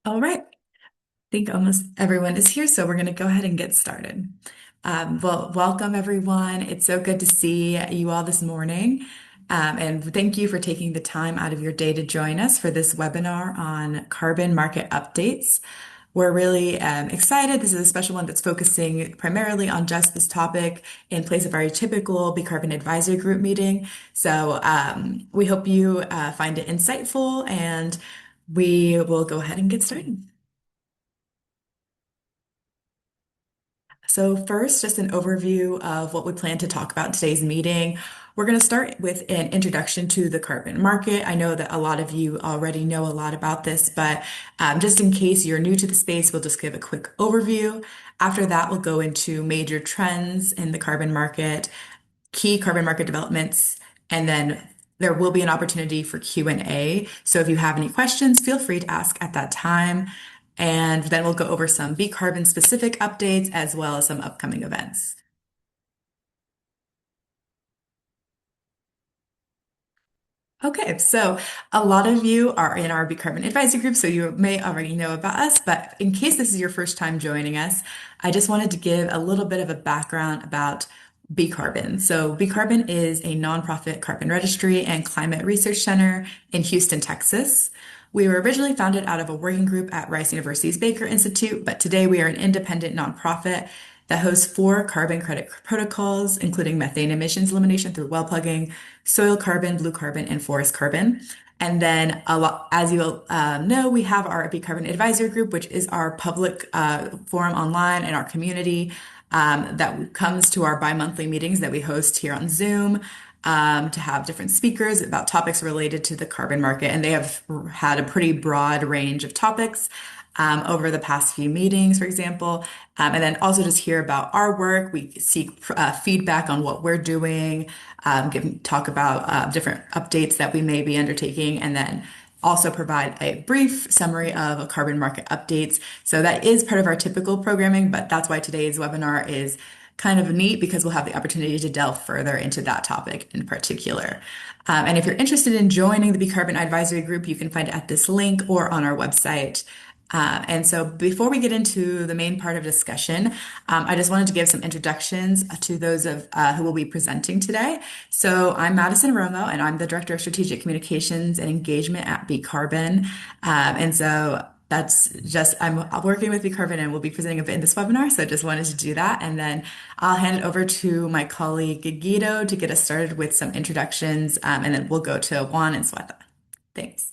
All right. I think almost everyone is here, so we're going to go ahead and get started. Well, welcome everyone. It's so good to see you all this morning. And thank you for taking the time out of your day to join us for this webinar on carbon market updates. We're really excited. This is a special one that's focusing primarily on just this topic in place of our typical BCarbon Advisory Group meeting. So we hope you find it insightful, and we will go ahead and get started. So first, just an overview of what we plan to talk about in today's meeting. We're going to start with an introduction to the carbon market. I know that a lot of you already know a lot about this, but just in case you're new to the space, we'll just give a quick overview. After that, we'll go into major trends in the carbon market, key carbon market developments, and then there will be an opportunity for Q&A. So if you have any questions, feel free to ask at that time. And then we'll go over some B carbon specific updates as well as some upcoming events. Okay, so a lot of you are in our BCarbon Advisory Group, so you may already know about us, but in case this is your first time joining us, I just wanted to give a little bit of a background about BCarbon. So BCarbon is a nonprofit carbon registry and climate research center in Houston, Texas. We were originally founded out of a working group at Rice University's Baker Institute, but today we are an independent nonprofit that hosts four carbon credit protocols, including methane emissions elimination through well plugging, soil carbon, blue carbon, and forest carbon. And then, as you know, we have our BCarbon Advisory Group, which is our public forum online in our community that comes to our bi-monthly meetings that we host here on Zoom to have different speakers about topics related to the carbon market. And they have had a pretty broad range of topics over the past few meetings, for example. And then also just hear about our work. We seek feedback on what we're doing, talk about different updates that we may be undertaking, and then also provide a brief summary of carbon market updates. So that is part of our typical programming, but that's why today's webinar is kind of neat because we'll have the opportunity to delve further into that topic in particular. And if you're interested in joining the BCarbon Advisory Group, you can find it at this link or on our website. And so before we get into the main part of discussion, I just wanted to give some introductions to those of who will be presenting today. So I'm Madison Romo, and I'm the Director of Strategic Communications and Engagement at BCarbon. And so that's just, I'm working with BCarbon and we'll be presenting a bit in this webinar. So just wanted to do that. And then I'll hand it over to my colleague Guido to get us started with some introductions. And then we'll go to Juan and Sweta. Thanks.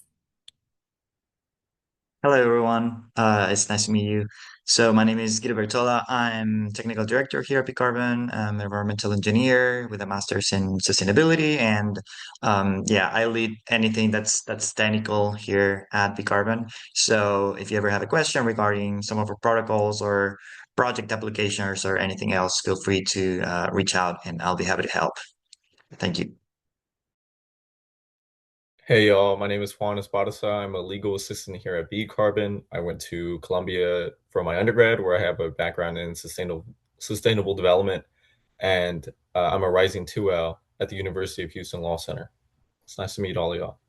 Hello, everyone. It's nice to meet you. So my name is Guido Bertola. I'm technical director here at BCarbon. I'm an environmental engineer with a master's in sustainability, and yeah, I lead anything that's technical here at BCarbon. So if you ever have a question regarding some of our protocols or project applications or anything else, feel free to reach out, and I'll be happy to help. Thank you. Hey y'all, my name is Juan Esparza. I'm a legal assistant here at BCarbon. I went to Columbia for my undergrad, where I have a background in sustainable development, and I'm a rising 2L at the University of Houston Law Center. It's nice to meet all of y'all.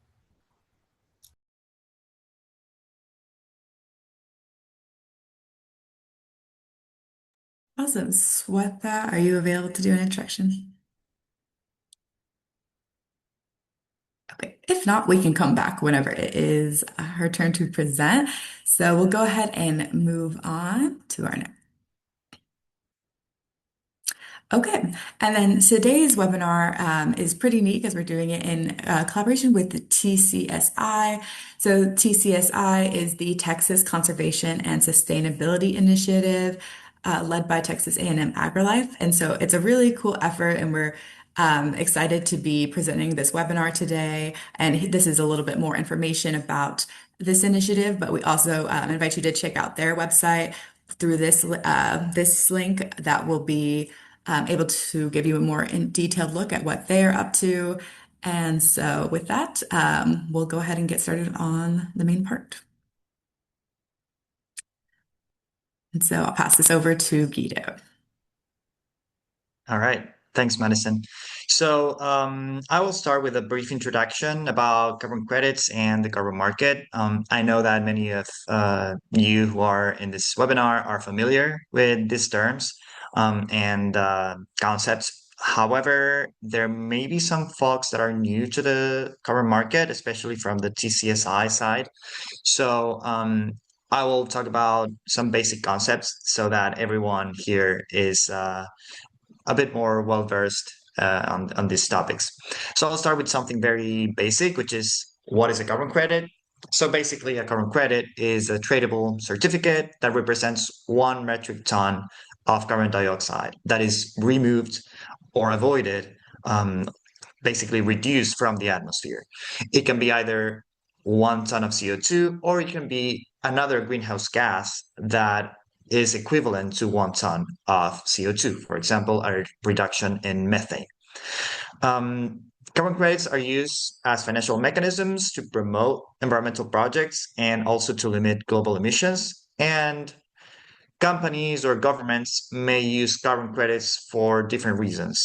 Awesome. Sweta, are you available to do an introduction? Okay. If not, we can come back whenever it is her turn to present. So we'll go ahead and move on to our next. Okay, and then today's webinar is pretty neat because we're doing it in collaboration with the TCSI. So TCSI is the Texas Conservation and Sustainability Initiative, led by Texas A&M AgriLife. And so it's a really cool effort, and we're excited to be presenting this webinar today. And this is a little bit more information about this initiative, but we also invite you to check out their website through this link that will be able to give you a more detailed look at what they're up to. And so with that, we'll go ahead and get started on the main part. And so I'll pass this over to Guido. All right. Thanks, Madison. So I will start with a brief introduction about carbon credits and the carbon market. I know that many of you who are in this webinar are familiar with these terms and concepts. However, there may be some folks that are new to the carbon market, especially from the TCSI side. So I will talk about some basic concepts so that everyone here is a bit more well versed on these topics. So I'll start with something very basic, which is what is a carbon credit? So basically, a carbon credit is a tradable certificate that represents 1 metric ton of carbon dioxide that is removed or avoided, basically reduced from the atmosphere. It can be either 1 ton of CO2, or it can be another greenhouse gas that is equivalent to 1 ton of CO2, for example, a reduction in methane. Carbon credits are used as financial mechanisms to promote environmental projects and also to limit global emissions. And companies or governments may use carbon credits for different reasons.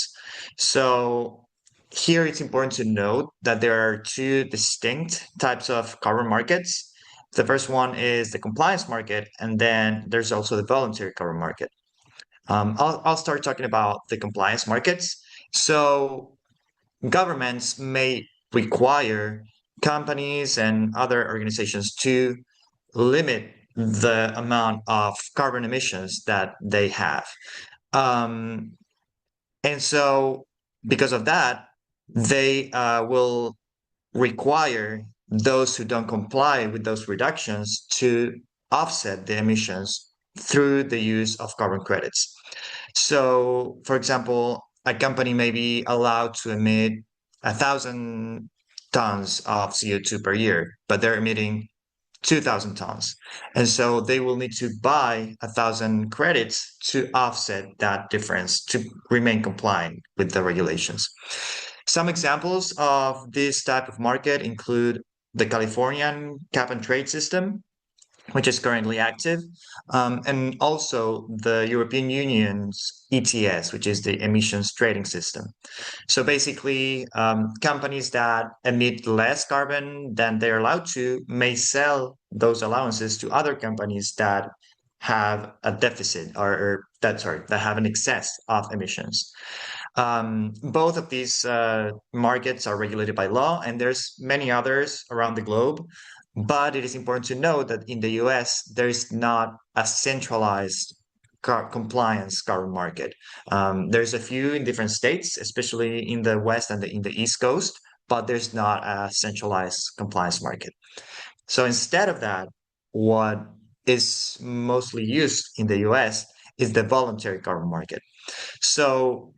So here it's important to note that there are two distinct types of carbon markets. The first one is the compliance market, and then there's also the voluntary carbon market. I'll start talking about the compliance markets. So governments may require companies and other organizations to limit the amount of carbon emissions that they have. Um, and so, because of that, they will require those who don't comply with those reductions to offset the emissions through the use of carbon credits. So, for example, a company may be allowed to emit 1,000 tons of CO2 per year, but they're emitting 2,000 tons. And so they will need to buy 1,000 credits to offset that difference to remain compliant with the regulations. Some examples of this type of market include the Californian cap and trade system, which is currently active, and also the European Union's ETS, which is the emissions trading system. So basically, companies that emit less carbon than they're allowed to may sell those allowances to other companies that have a deficit that have an excess of emissions. Both of these markets are regulated by law, and there's many others around the globe. But it is important to note that in the US, there is not a centralized compliance carbon market. There's a few in different states, especially in the West and in the East Coast, but there's not a centralized compliance market. So instead of that, what is mostly used in the US is the voluntary carbon market. So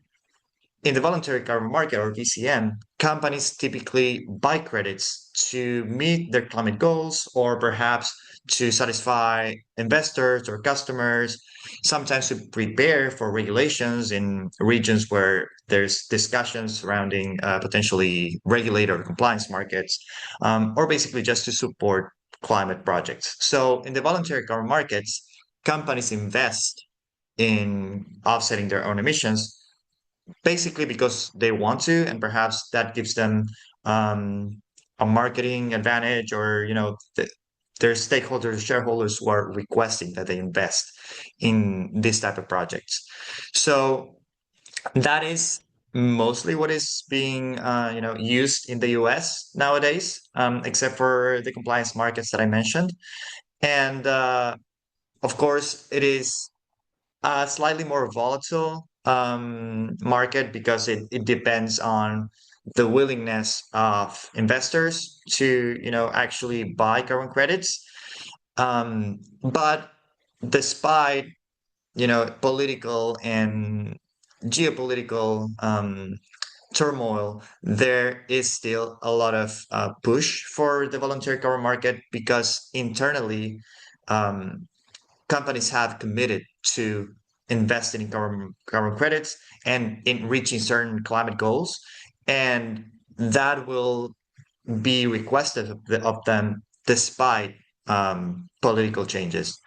in the voluntary carbon market, or VCM, companies typically buy credits to meet their climate goals, or perhaps to satisfy investors or customers, sometimes to prepare for regulations in regions where there's discussions surrounding potentially regulated or compliance markets, or basically just to support climate projects. So in the voluntary carbon markets, companies invest in offsetting their own emissions basically because they want to, and perhaps that gives them a marketing advantage, or their stakeholders, shareholders who are requesting that they invest in this type of projects. So that is mostly what is being used in the US nowadays, except for the compliance markets that I mentioned. And of course, it is a slightly more volatile market because it depends on the willingness of investors to actually buy carbon credits. But despite political and geopolitical turmoil, there is still a lot of push for the voluntary carbon market because internally companies have committed to investing in carbon credits and in reaching certain climate goals, and that will be requested of them despite political changes.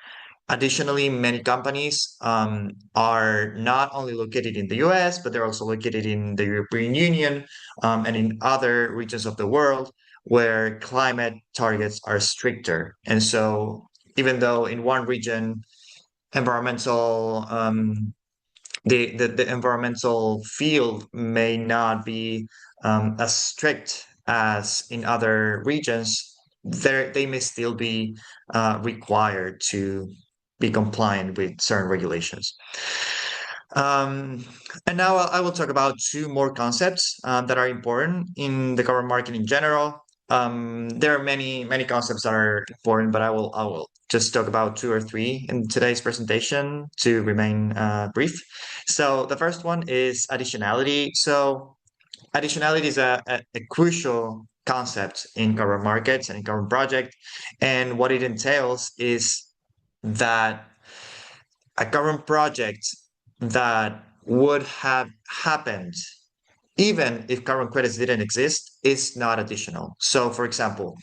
Additionally, many companies are not only located in the US, but they're also located in the European Union and in other regions of the world where climate targets are stricter. And so, even though in one region, environmental the environmental field may not be as strict as in other regions, they may still be required to be compliant with certain regulations. Um, and now I will talk about two more concepts that are important in the carbon market in general. There are many concepts that are important, but I will just talk about two or three in today's presentation to remain brief. So the first one is additionality. So additionality is a crucial concept in carbon markets and in carbon project, and what it entails is that a current project that would have happened even if carbon credits didn't exist is not additional. So, for example,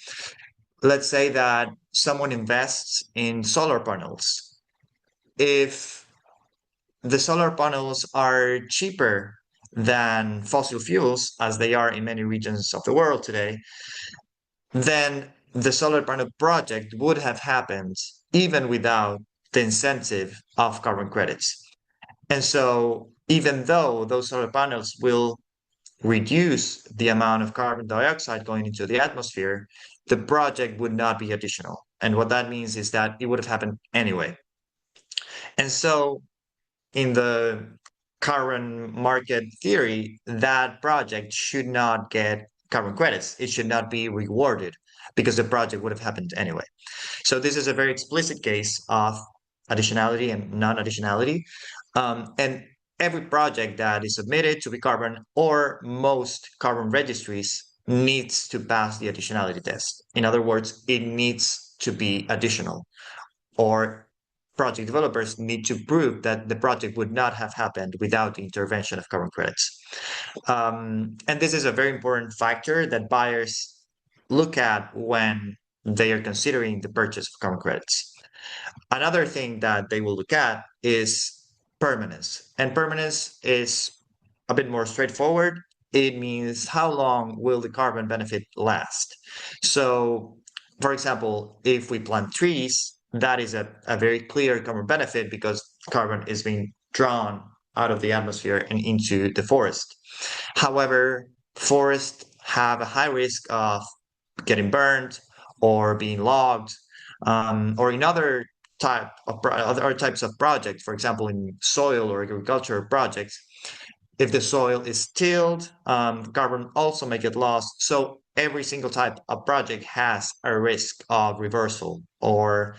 let's say that someone invests in solar panels. If the solar panels are cheaper than fossil fuels, as they are in many regions of the world today, then the solar panel project would have happened even without the incentive of carbon credits. And so, even though those solar panels will reduce the amount of carbon dioxide going into the atmosphere, the project would not be additional. And what that means is that it would have happened anyway. And so, in the current market theory, that project should not get carbon credits. It should not be rewarded because the project would have happened anyway. So this is a very explicit case of additionality and non-additionality. And every project that is submitted to BCarbon or most carbon registries needs to pass the additionality test. In other words, it needs to be additional, or project developers need to prove that the project would not have happened without the intervention of carbon credits. And this is a very important factor that buyers look at when they are considering the purchase of carbon credits. Another thing that they will look at is permanence. And permanence is a bit more straightforward. It means how long will the carbon benefit last? So, for example, if we plant trees, that is a very clear carbon benefit because carbon is being drawn out of the atmosphere and into the forest. However, forests have a high risk of getting burned or being logged, or in other other types of projects, for example, in soil or agriculture projects. If the soil is tilled, carbon also may get lost. So every single type of project has a risk of reversal, or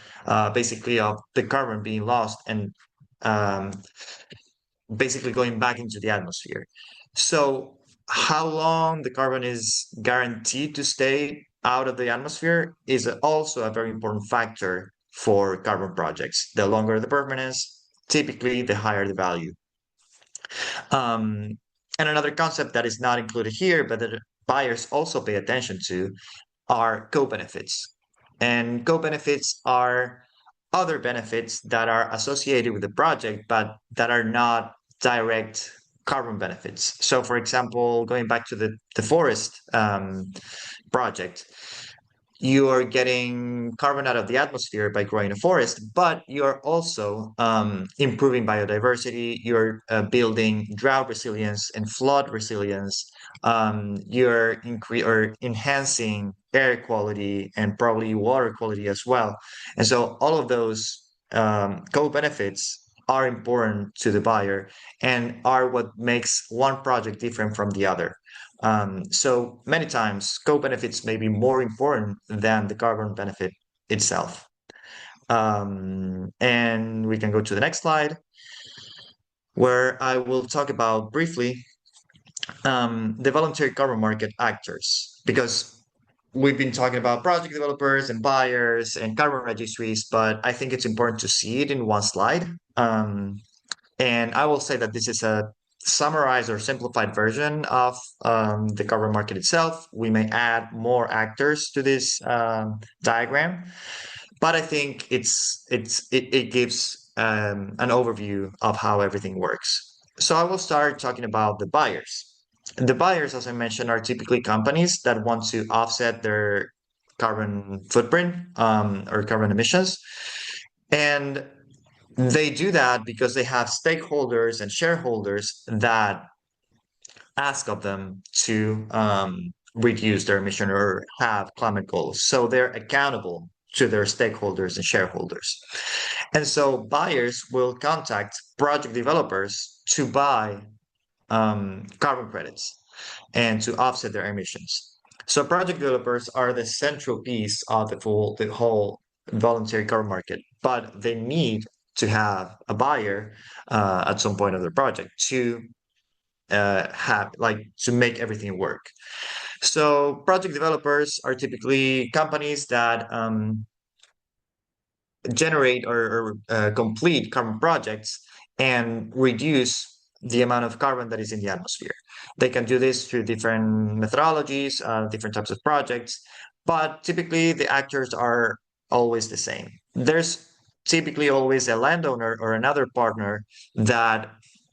basically of the carbon being lost and um, basically going back into the atmosphere. So how long the carbon is guaranteed to stay out of the atmosphere is also a very important factor for carbon projects. The longer the permanence, typically the higher the value. Um, and another concept that is not included here, but that buyers also pay attention to, are co-benefits. And co-benefits are other benefits that are associated with the project, but that are not direct carbon benefits. So, for example, going back to the forest project, you are getting carbon out of the atmosphere by growing a forest, but you're also improving biodiversity. You're building drought resilience and flood resilience. You're enhancing air quality and probably water quality as well. And so all of those co-benefits are important to the buyer and are what makes one project different from the other. So many times, co-benefits may be more important than the carbon benefit itself. And we can go to the next slide, where I will talk about briefly the voluntary carbon market actors, because we've been talking about project developers and buyers and carbon registries, but I think it's important to see it in one slide. And I will say that this is a summarized or simplified version of the carbon market itself. We may add more actors to this diagram, but I think it gives an overview of how everything works. So I will start talking about the buyers. The buyers, as I mentioned, are typically companies that want to offset their carbon footprint or carbon emissions. And they do that because they have stakeholders and shareholders that ask of them to reduce their emission or have climate goals. So they're accountable to their stakeholders and shareholders. And so buyers will contact project developers to buy carbon credits and to offset their emissions. So project developers are the central piece of the whole voluntary carbon market, but they need to have a buyer at some point of their project to have like to make everything work. So project developers are typically companies that generate or complete carbon projects and reduce the amount of carbon that is in the atmosphere. They can do this through different methodologies, different types of projects, but typically the actors are always the same. There's typically always a landowner or another partner that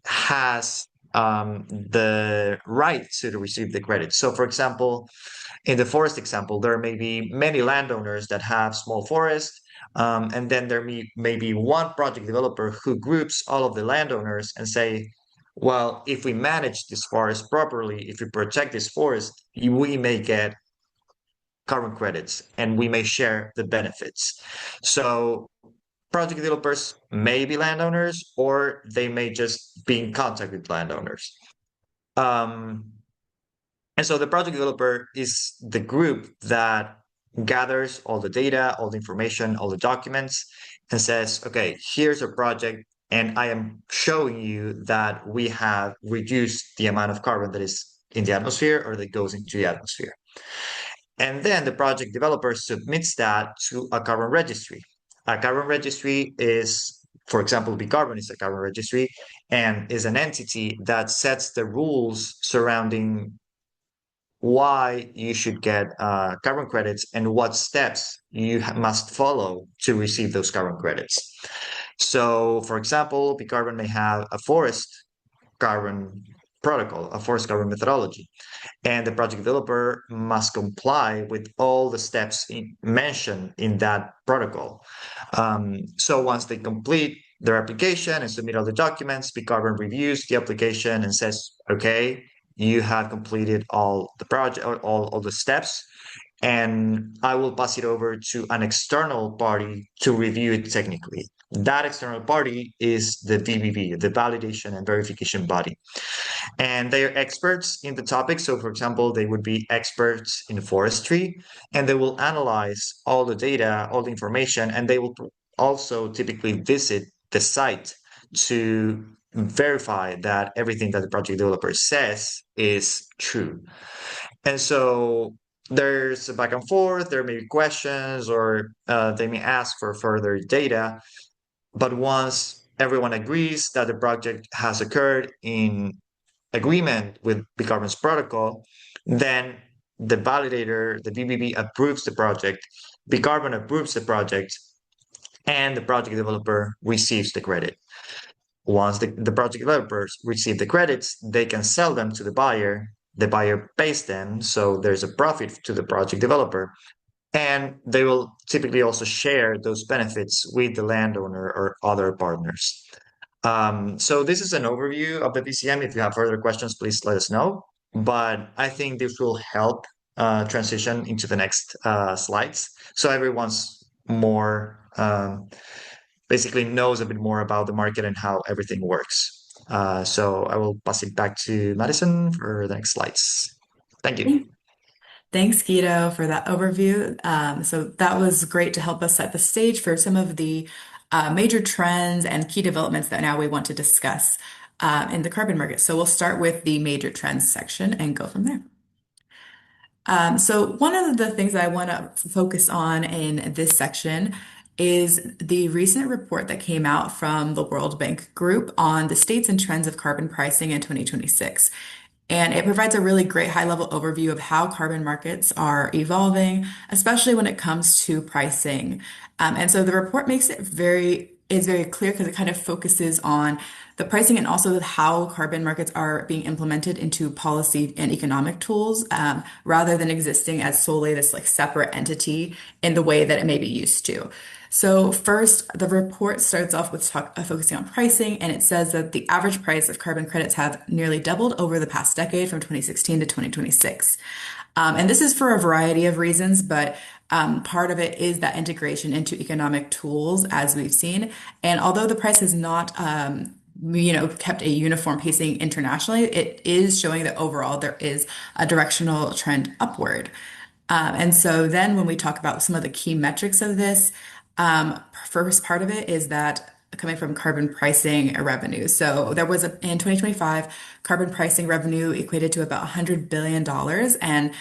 has the right to receive the credit. So, for example, in the forest example, there may be many landowners that have small forests, and then may be one project developer who groups all of the landowners and say, well, if we manage this forest properly, if we protect this forest, we may get carbon credits and we may share the benefits. So project developers may be landowners or they may just be in contact with landowners. Um, And so the project developer is the group that gathers all the data, all the information, all the documents, and says, okay, here's a project, and I am showing you that we have reduced the amount of carbon that is in the atmosphere or that goes into the atmosphere. And then the project developer submits that to a carbon registry. A carbon registry is, for example, BCarbon is a carbon registry and is an entity that sets the rules surrounding why you should get carbon credits and what steps you must follow to receive those carbon credits. So, for example, BCarbon may have a forest carbon protocol, a forest carbon methodology, and the project developer must comply with all the steps mentioned in that protocol. So once they complete their application and submit all the documents, BCarbon reviews the application and says, okay, you have completed all the project, all the steps, and I will pass it over to an external party to review it technically. That external party is the VVB, the validation and verification body. And they are experts in the topic. So, for example, they would be experts in forestry, and they will analyze all the data, all the information, and they will also typically visit the site to verify that everything that the project developer says is true. And so there's a back and forth, there may be questions, or they may ask for further data. But once everyone agrees that the project has occurred in agreement with BCarbon's protocol, then the validator, the VBB, approves the project, BCarbon approves the project, and the project developer receives the credit. Once the project developers receive the credits, they can sell them to the buyer pays them, so there's a profit to the project developer, and they will typically also share those benefits with the landowner or other partners. So this is an overview of the BCM. If you have further questions, please let us know. But I think this will help transition into the next slides. So everyone's more basically knows a bit more about the market and how everything works. So I will pass it back to Madison for the next slides. Thank you. Thanks, Guido, for that overview. So that was great to help us set the stage for some of the major trends and key developments that now we want to discuss in the carbon market. So we'll start with the major trends section and go from there. So one of the things that I want to focus on in this section is the recent report that came out from the World Bank Group on the states and trends of carbon pricing in 2026. And it provides a really great high-level overview of how carbon markets are evolving, especially when it comes to pricing. And so the report makes it very clear because it kind of focuses on the pricing and also how carbon markets are being implemented into policy and economic tools, rather than existing as solely this like separate entity in the way that it may be used to. So first, the report starts off with focusing on pricing, and it says that the average price of carbon credits have nearly doubled over the past decade from 2016 to 2026. And this is for a variety of reasons, but part of it is that integration into economic tools, as we've seen. And although the price has not, kept a uniform pacing internationally, it is showing that overall there is a directional trend upward. And so then when we talk about some of the key metrics of this, first part of it is that coming from carbon pricing revenue. So there was in 2025, carbon pricing revenue equated to about $100 billion. And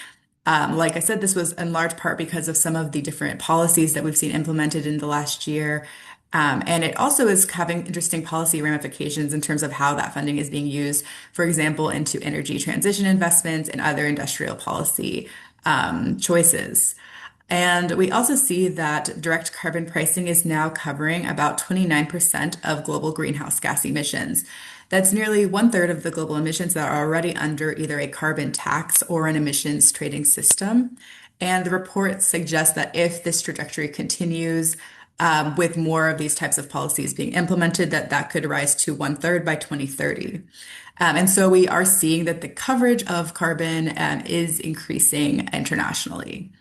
like I said, this was in large part because of some of the different policies that we've seen implemented in the last year. And it also is having interesting policy ramifications in terms of how that funding is being used, for example, into energy transition investments and other industrial policy choices. And we also see that direct carbon pricing is now covering about 29% of global greenhouse gas emissions. That's nearly one third of the global emissions that are already under either a carbon tax or an emissions trading system. And the report suggests that if this trajectory continues, with more of these types of policies being implemented, that could rise to one third by 2030. And so we are seeing that the coverage of carbon is increasing internationally.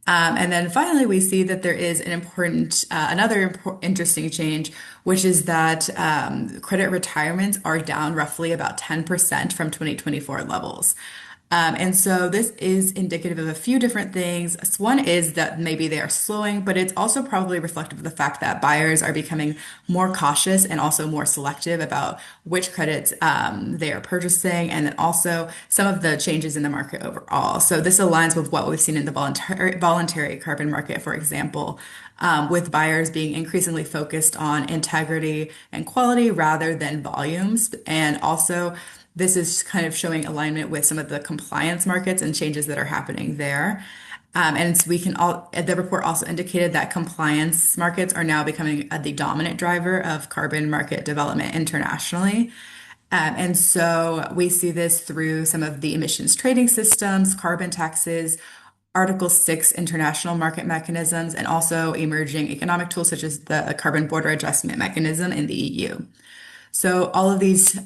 And then finally, we see that there is interesting change, which is that credit retirements are down roughly about 10% from 2024 levels. And so this is indicative of a few different things. One is that maybe they are slowing, but it's also probably reflective of the fact that buyers are becoming more cautious and also more selective about which credits they are purchasing, and then also some of the changes in the market overall. So this aligns with what we've seen in the voluntary carbon market, for example, with buyers being increasingly focused on integrity and quality rather than volumes. And also, this is kind of showing alignment with some of the compliance markets and changes that are happening there. And so the report also indicated that compliance markets are now becoming the dominant driver of carbon market development internationally. And so we see this through some of the emissions trading systems, carbon taxes, Article 6 international market mechanisms, and also emerging economic tools such as the carbon border adjustment mechanism in the EU. So all of these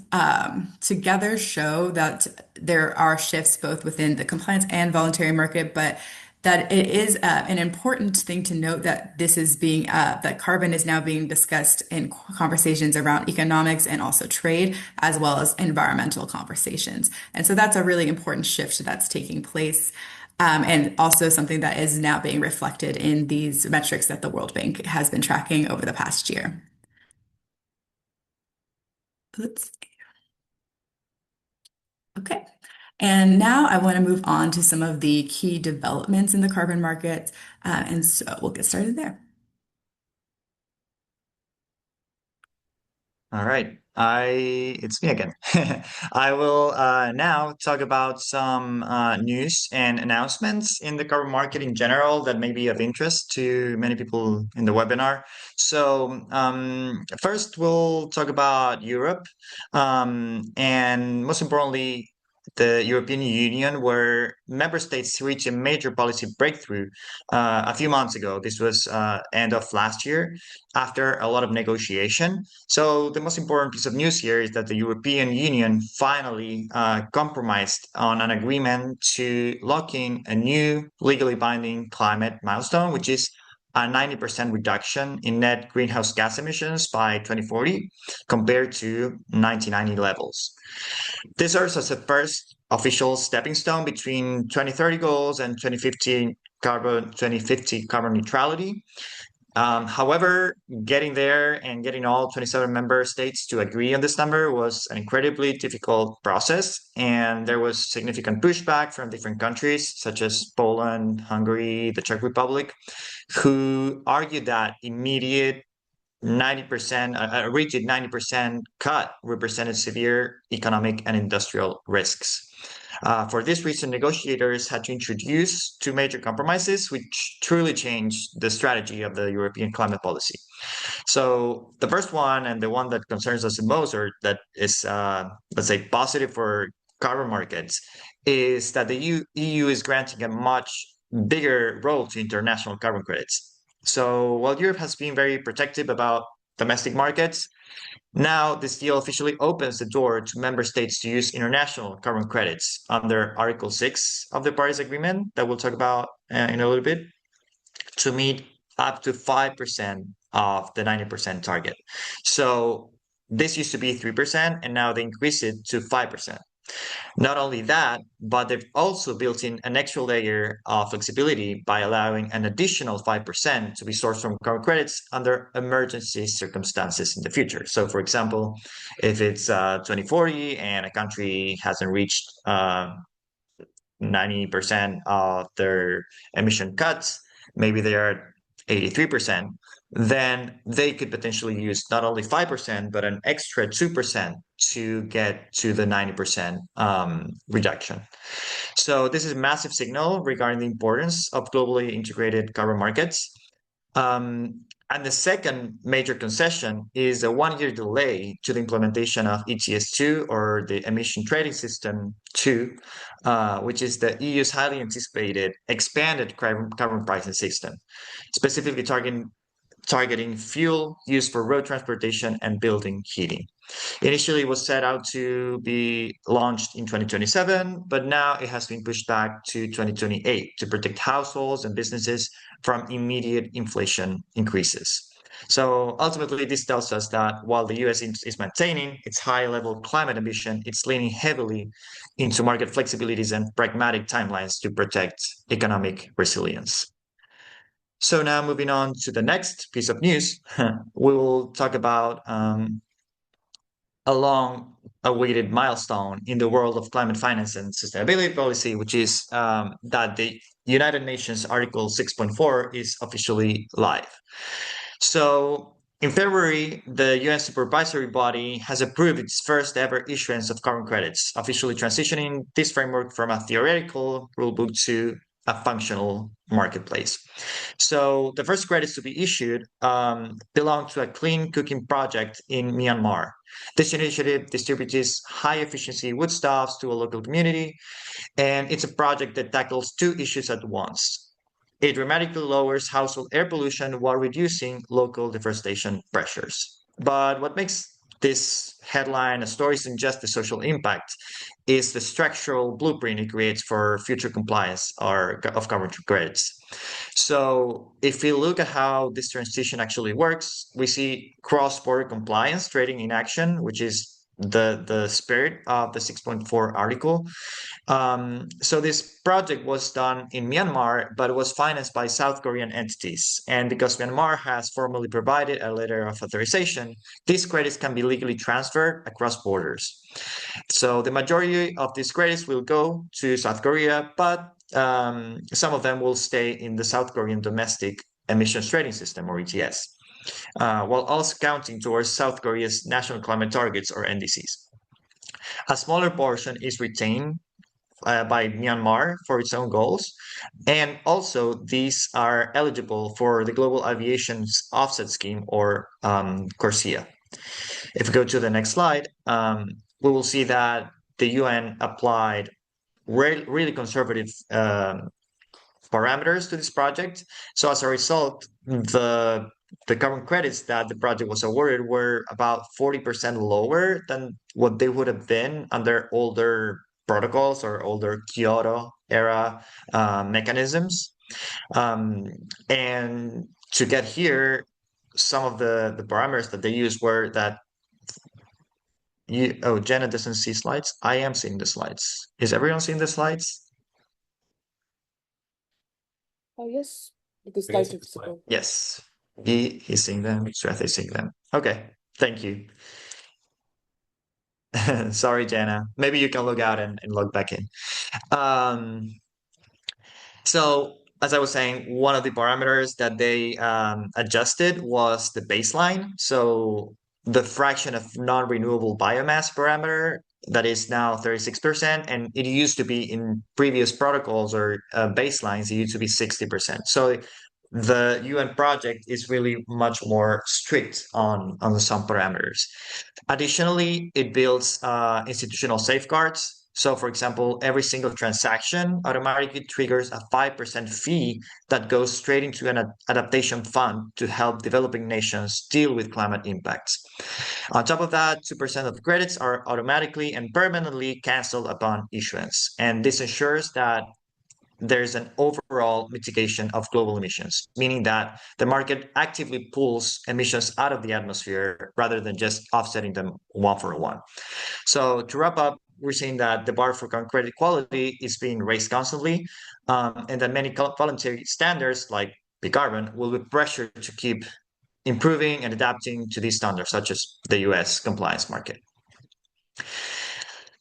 together show that there are shifts both within the compliance and voluntary market, but that it is an important thing to note that that carbon is now being discussed in conversations around economics and also trade, as well as environmental conversations. And so that's a really important shift that's taking place. And also something that is now being reflected in these metrics that the World Bank has been tracking over the past year. Oops. Okay. And now I want to move on to some of the key developments in the carbon market. And so we'll get started there. All right. It's me again. I will now talk about some news and announcements in the carbon market in general that may be of interest to many people in the webinar. So first, we'll talk about Europe, and most importantly, the European Union, where member states reached a major policy breakthrough a few months ago. This was end of last year, after a lot of negotiation. So the most important piece of news here is that the European Union finally compromised on an agreement to lock in a new legally binding climate milestone, which is a 90% reduction in net greenhouse gas emissions by 2040 compared to 1990 levels. This serves as a first official stepping stone between 2030 goals and 2050 carbon neutrality. However, getting there and getting all 27 member states to agree on this number was an incredibly difficult process, and there was significant pushback from different countries, such as Poland, Hungary, the Czech Republic, who argued that immediate 90%, a rigid 90% cut represented severe economic and industrial risks. For this reason, negotiators had to introduce two major compromises, which truly changed the strategy of the European climate policy. So the first one, and the one that concerns us the most, or that is, let's say, positive for carbon markets, is that the EU is granting a much bigger role to international carbon credits. So while Europe has been very protective about domestic markets, now this deal officially opens the door to member states to use international carbon credits under Article 6 of the Paris Agreement that we'll talk about in a little bit, to meet up to 5% of the 90% target. So this used to be 3%, and now they increase it to 5%. Not only that, but they've also built in an extra layer of flexibility by allowing an additional 5% to be sourced from carbon credits under emergency circumstances in the future. So, for example, if it's 2040 and a country hasn't reached 90% of their emission cuts, maybe they are at 83%, then they could potentially use not only 5%, but an extra 2% to get to the 90% reduction. So this is a massive signal regarding the importance of globally integrated carbon markets. And the second major concession is a 1-year delay to the implementation of ETS2, or the Emission Trading System 2, which is the EU's highly anticipated expanded carbon pricing system, specifically targeting fuel used for road transportation and building heating. Initially, it was set out to be launched in 2027, but now it has been pushed back to 2028 to protect households and businesses from immediate inflation increases. So ultimately, this tells us that while the US is maintaining its high-level climate ambition, it's leaning heavily into market flexibilities and pragmatic timelines to protect economic resilience. So now moving on to the next piece of news, we will talk about a long-awaited milestone in the world of climate finance and sustainability policy, which is that the United Nations Article 6.4 is officially live. So in February, the UN supervisory body has approved its first ever issuance of carbon credits, officially transitioning this framework from a theoretical rulebook to a functional marketplace. So the first credits to be issued belong to a clean cooking project in Myanmar. This initiative distributes high-efficiency wood stoves to a local community, and it's a project that tackles two issues at once. It dramatically lowers household air pollution while reducing local deforestation pressures. But what makes this headline a story isn't just the social impact, is the structural blueprint it creates for future compliance of carbon credits. So if we look at how this transition actually works, we see cross-border compliance trading in action, which is the spirit of the 6.4 article. So this project was done in Myanmar, but it was financed by South Korean entities. And because Myanmar has formally provided a letter of authorization, these credits can be legally transferred across borders. So the majority of these credits will go to South Korea, but some of them will stay in the South Korean domestic emissions trading system, or ETS, while also counting towards South Korea's national climate targets, or NDCs. A smaller portion is retained by Myanmar for its own goals, and also these are eligible for the Global Aviation's Offset Scheme, or CORSIA. If we go to the next slide, we will see that the UN applied really conservative parameters to this project. So as a result, the carbon credits that the project was awarded were about 40% lower than what they would have been under older protocols or older Kyoto era mechanisms. And to get here, some of the parameters that they used were that Jenna doesn't see slides. I am seeing the slides. Is everyone seeing the slides? Oh, yes, it is We can see starting the to slide. go. Yes. He's seeing them. Strath is seeing them. Okay. Thank you. Sorry, Jenna. Maybe you can log out and log back in. So as I was saying, one of the parameters that they adjusted was the baseline. So the fraction of non-renewable biomass parameter that is now 36%, and it used to be in previous protocols or baselines, it used to be 60%. So the UN project is really much more strict on some parameters. Additionally, it builds institutional safeguards. So, for example, every single transaction automatically triggers a 5% fee that goes straight into an adaptation fund to help developing nations deal with climate impacts. On top of that, 2% of credits are automatically and permanently canceled upon issuance. And this ensures that there's an overall mitigation of global emissions, meaning that the market actively pulls emissions out of the atmosphere rather than just offsetting them one for one. So to wrap up, we're seeing that the bar for credit quality is being raised constantly, and that many voluntary standards like BCarbon will be pressured to keep improving and adapting to these standards, such as the US compliance market.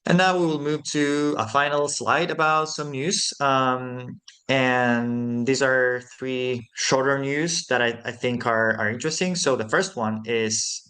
And now we will move to a final slide about some news. And these are three shorter news that I think are interesting. So the first one is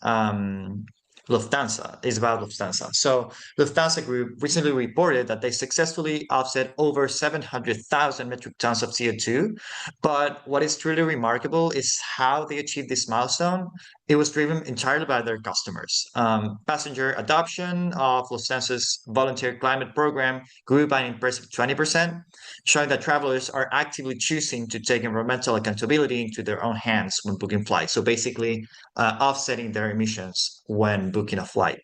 Lufthansa, is about Lufthansa. So Lufthansa Group recently reported that they successfully offset over 700,000 metric tons of CO2. But what is truly remarkable is how they achieved this milestone. It was driven entirely by their customers. Passenger adoption of Lufthansa's voluntary climate program grew by an impressive 20%, showing that travelers are actively choosing to take environmental accountability into their own hands when booking flights. So basically, offsetting their emissions when booking a flight.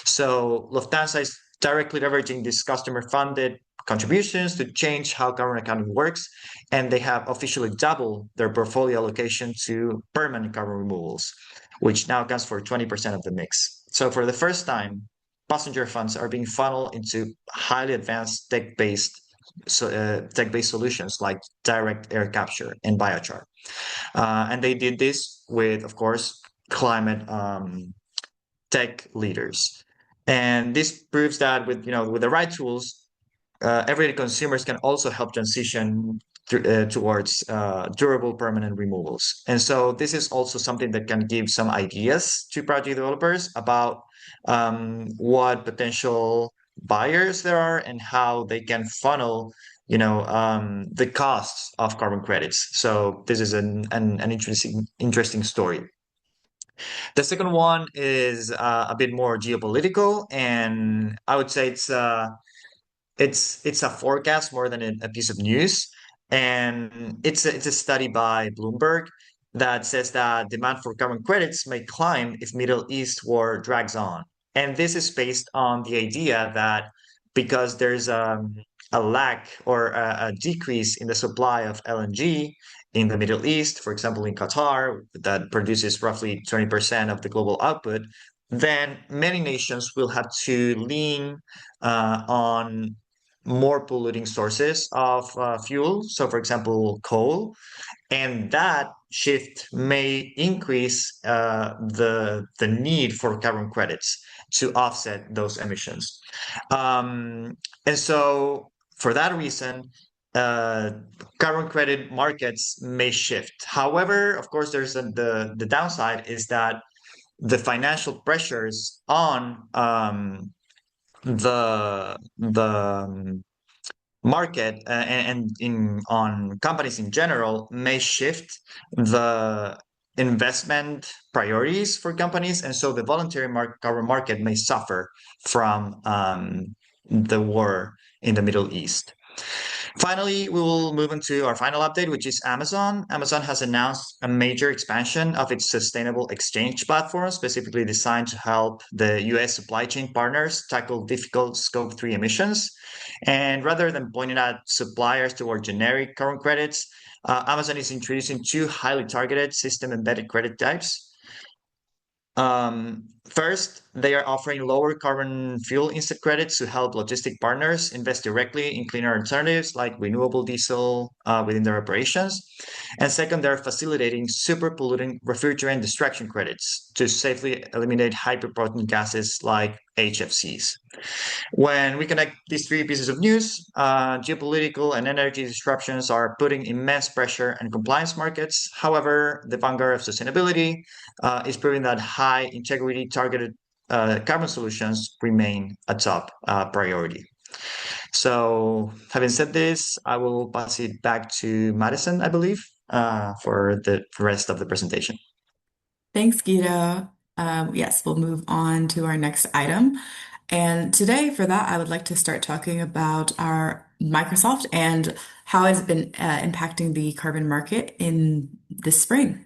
So Lufthansa is directly leveraging these customer-funded contributions to change how carbon accounting works, and they have officially doubled their portfolio allocation to permanent carbon removals, which now accounts for 20% of the mix. So for the first time, passenger funds are being funneled into highly advanced tech-based solutions like direct air capture and biochar. And they did this with, of course, climate tech leaders. And this proves that with the right tools, everyday consumers can also help transition towards durable permanent removals. And so this is also something that can give some ideas to project developers about what potential buyers there are and how they can funnel the costs of carbon credits. So this is an interesting story. The second one is a bit more geopolitical, and I would say it's a forecast more than a piece of news, and it's a study by Bloomberg that says that demand for carbon credits may climb if Middle East war drags on, and this is based on the idea that because there's a lack or a decrease in the supply of LNG in the Middle East, for example, in Qatar, that produces roughly 20% of the global output, then many nations will have to lean on more polluting sources of fuel. So, for example, coal, and that shift may increase the need for carbon credits to offset those emissions. And so, for that reason, uh, carbon credit markets may shift. However, of course, there's the downside is that the financial pressures on the market and in on companies in general may shift the investment priorities for companies, and so the voluntary carbon market may suffer from the war in the Middle East. Finally, we will move into our final update, which is Amazon. Amazon has announced a major expansion of its sustainable exchange platform, specifically designed to help the US supply chain partners tackle difficult Scope 3 emissions. And rather than pointing at suppliers toward generic carbon credits, Amazon is introducing two highly targeted system embedded credit types. First, they are offering lower carbon fuel instead credits to help logistic partners invest directly in cleaner alternatives like renewable diesel within their operations. And second, they're facilitating super polluting refrigerant distraction credits to safely eliminate hyperpotent gases like HFCs. When we connect these three pieces of news, geopolitical and energy disruptions are putting immense pressure on compliance markets. However, the vanguard of sustainability is proving that high integrity targeted carbon solutions remain a top priority. So, having said this, I will pass it back to Madison, I believe, for the rest of the presentation. Thanks, Guido. Yes, we'll move on to our next item. And today, for that, I would like to start talking about our Microsoft and how it's been impacting the carbon market in this spring.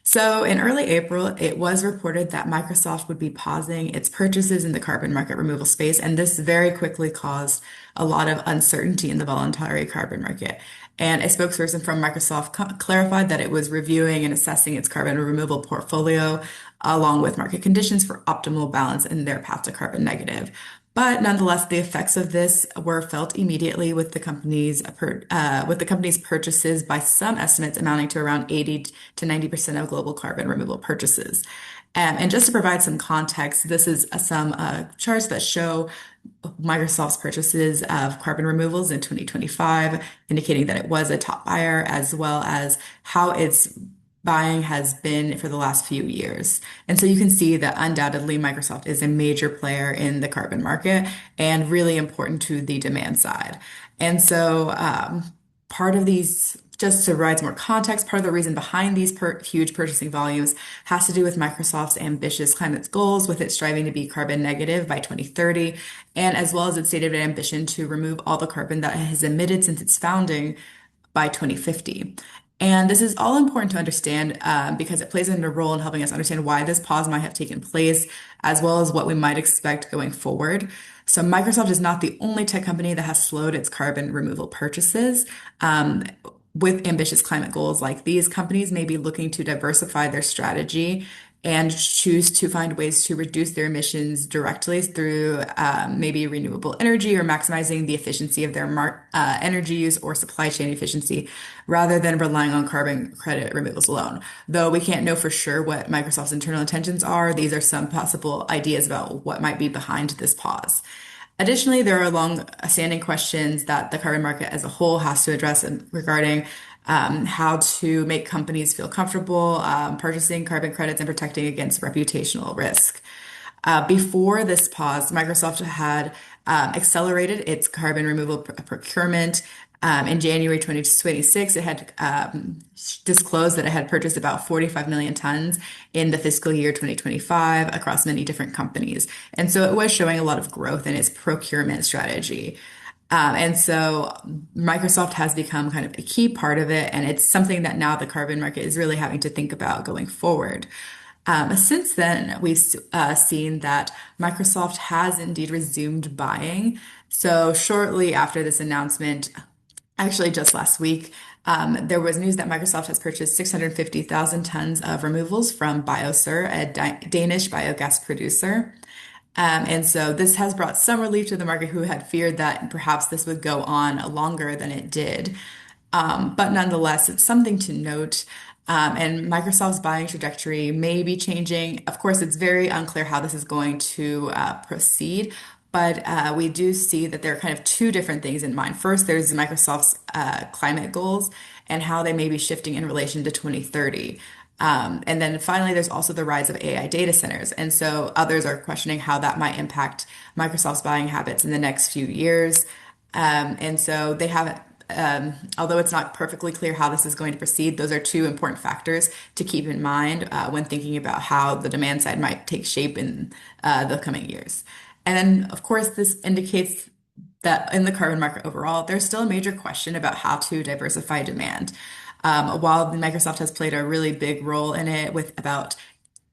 So in early April, it was reported that Microsoft would be pausing its purchases in the carbon market removal space, and this very quickly caused a lot of uncertainty in the voluntary carbon market. And a spokesperson from Microsoft clarified that it was reviewing and assessing its carbon removal portfolio along with market conditions for optimal balance in their path to carbon negative. But nonetheless, the effects of this were felt immediately with the company's purchases by some estimates amounting to around 80 to 90% of global carbon removal purchases. And just to provide some context, this is some charts that show Microsoft's purchases of carbon removals in 2025, indicating that it was a top buyer, as well as how its buying has been for the last few years. And so you can see that undoubtedly Microsoft is a major player in the carbon market and really important to the demand side. And so part of these, just to provide some more context, part of the reason behind these huge purchasing volumes has to do with Microsoft's ambitious climate goals, with it striving to be carbon negative by 2030, and as well as its stated ambition to remove all the carbon that it has emitted since its founding by 2050. And this is all important to understand because it plays a role in helping us understand why this pause might have taken place, as well as what we might expect going forward. So, Microsoft is not the only tech company that has slowed its carbon removal purchases. With ambitious climate goals like these, companies may be looking to diversify their strategy and choose to find ways to reduce their emissions directly through maybe renewable energy or maximizing the efficiency of their energy use or supply chain efficiency rather than relying on carbon credit removals alone. Though we can't know for sure what Microsoft's internal intentions are, these are some possible ideas about what might be behind this pause. Additionally, there are long-standing questions that the carbon market as a whole has to address regarding how to make companies feel comfortable purchasing carbon credits and protecting against reputational risk. Before this pause, Microsoft had accelerated its carbon removal procurement. In January 2026, it had disclosed that it had purchased about 45 million tons in the fiscal year 2025 across many different companies. And so it was showing a lot of growth in its procurement strategy. And so Microsoft has become kind of a key part of it, and it's something that now the carbon market is really having to think about going forward. Since then, we've seen that Microsoft has indeed resumed buying. So shortly after this announcement, actually just last week, there was news that Microsoft has purchased 650,000 tons of removals from Bioser, a Danish biogas producer. And so this has brought some relief to the market who had feared that perhaps this would go on longer than it did. But nonetheless, it's something to note. And Microsoft's buying trajectory may be changing. Of course, it's very unclear how this is going to proceed. But we do see that there are kind of two different things in mind. First, there's Microsoft's climate goals and how they may be shifting in relation to 2030. And then finally, there's also the rise of AI data centers. And so others are questioning how that might impact Microsoft's buying habits in the next few years. And so they haven't, although it's not perfectly clear how this is going to proceed, those are two important factors to keep in mind when thinking about how the demand side might take shape in the coming years. And then, of course, this indicates that in the carbon market overall, there's still a major question about how to diversify demand. While Microsoft has played a really big role in it with about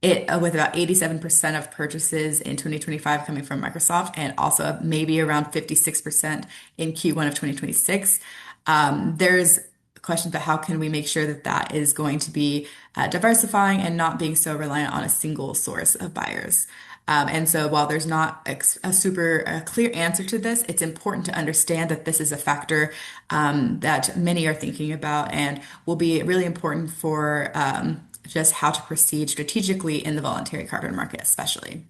87% of purchases in 2025 coming from Microsoft and also maybe around 56% in Q1 of 2026. There's questions about how can we make sure that that is going to be diversifying and not being so reliant on a single source of buyers. And so while there's not a super clear answer to this, it's important to understand that this is a factor that many are thinking about and will be really important for just how to proceed strategically in the voluntary carbon market, especially.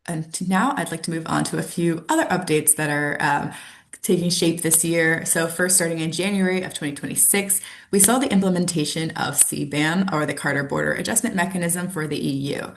And now I'd like to move on to a few other updates that are taking shape this year. So first, starting in January of 2026, we saw the implementation of CBAM, or the Carter Border Adjustment Mechanism for the EU.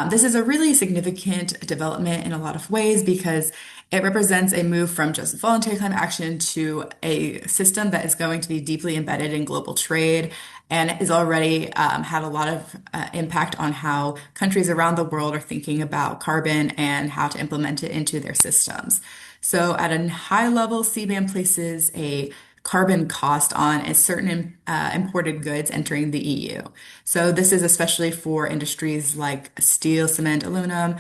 This is a really significant development in a lot of ways because it represents a move from just voluntary climate action to a system that is going to be deeply embedded in global trade and is already had a lot of impact on how countries around the world are thinking about carbon and how to implement it into their systems. So, at a high level, CBAM places a carbon cost on a certain imported goods entering the EU. So, this is especially for industries like steel, cement, aluminum,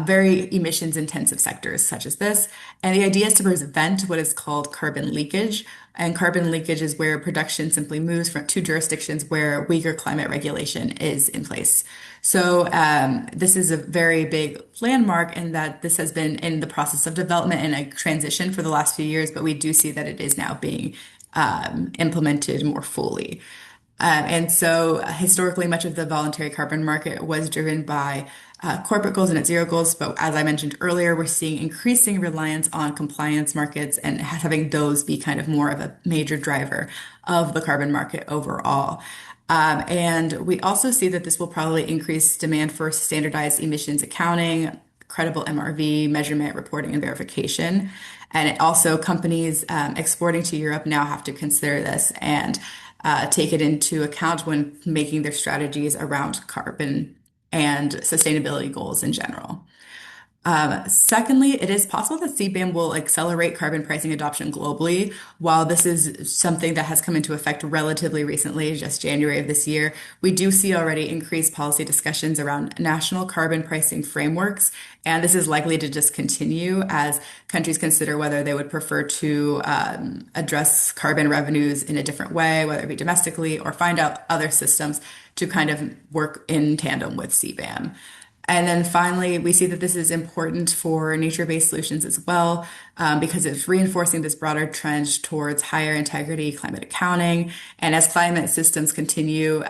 very emissions intensive sectors such as this. And the idea is to prevent what is called carbon leakage. And carbon leakage is where production simply moves from two jurisdictions where weaker climate regulation is in place. So this is a very big landmark in that this has been in the process of development and a transition for the last few years, but we do see that it is now being implemented more fully. And so historically, much of the voluntary carbon market was driven by corporate goals and net zero goals. But as I mentioned earlier, we're seeing increasing reliance on compliance markets and having those be kind of more of a major driver of the carbon market overall. And we also see that this will probably increase demand for standardized emissions accounting, credible MRV, measurement, reporting, and verification. And it also companies exporting to Europe now have to consider this and take it into account when making their strategies around carbon and sustainability goals in general. Secondly, it is possible that CBAM will accelerate carbon pricing adoption globally. While this is something that has come into effect relatively recently, just January of this year, we do see already increased policy discussions around national carbon pricing frameworks. And this is likely to just continue as countries consider whether they would prefer to address carbon revenues in a different way, whether it be domestically or find out other systems to kind of work in tandem with CBAM. And then finally, we see that this is important for nature-based solutions as well, because it's reinforcing this broader trend towards higher integrity climate accounting. And as climate systems continue,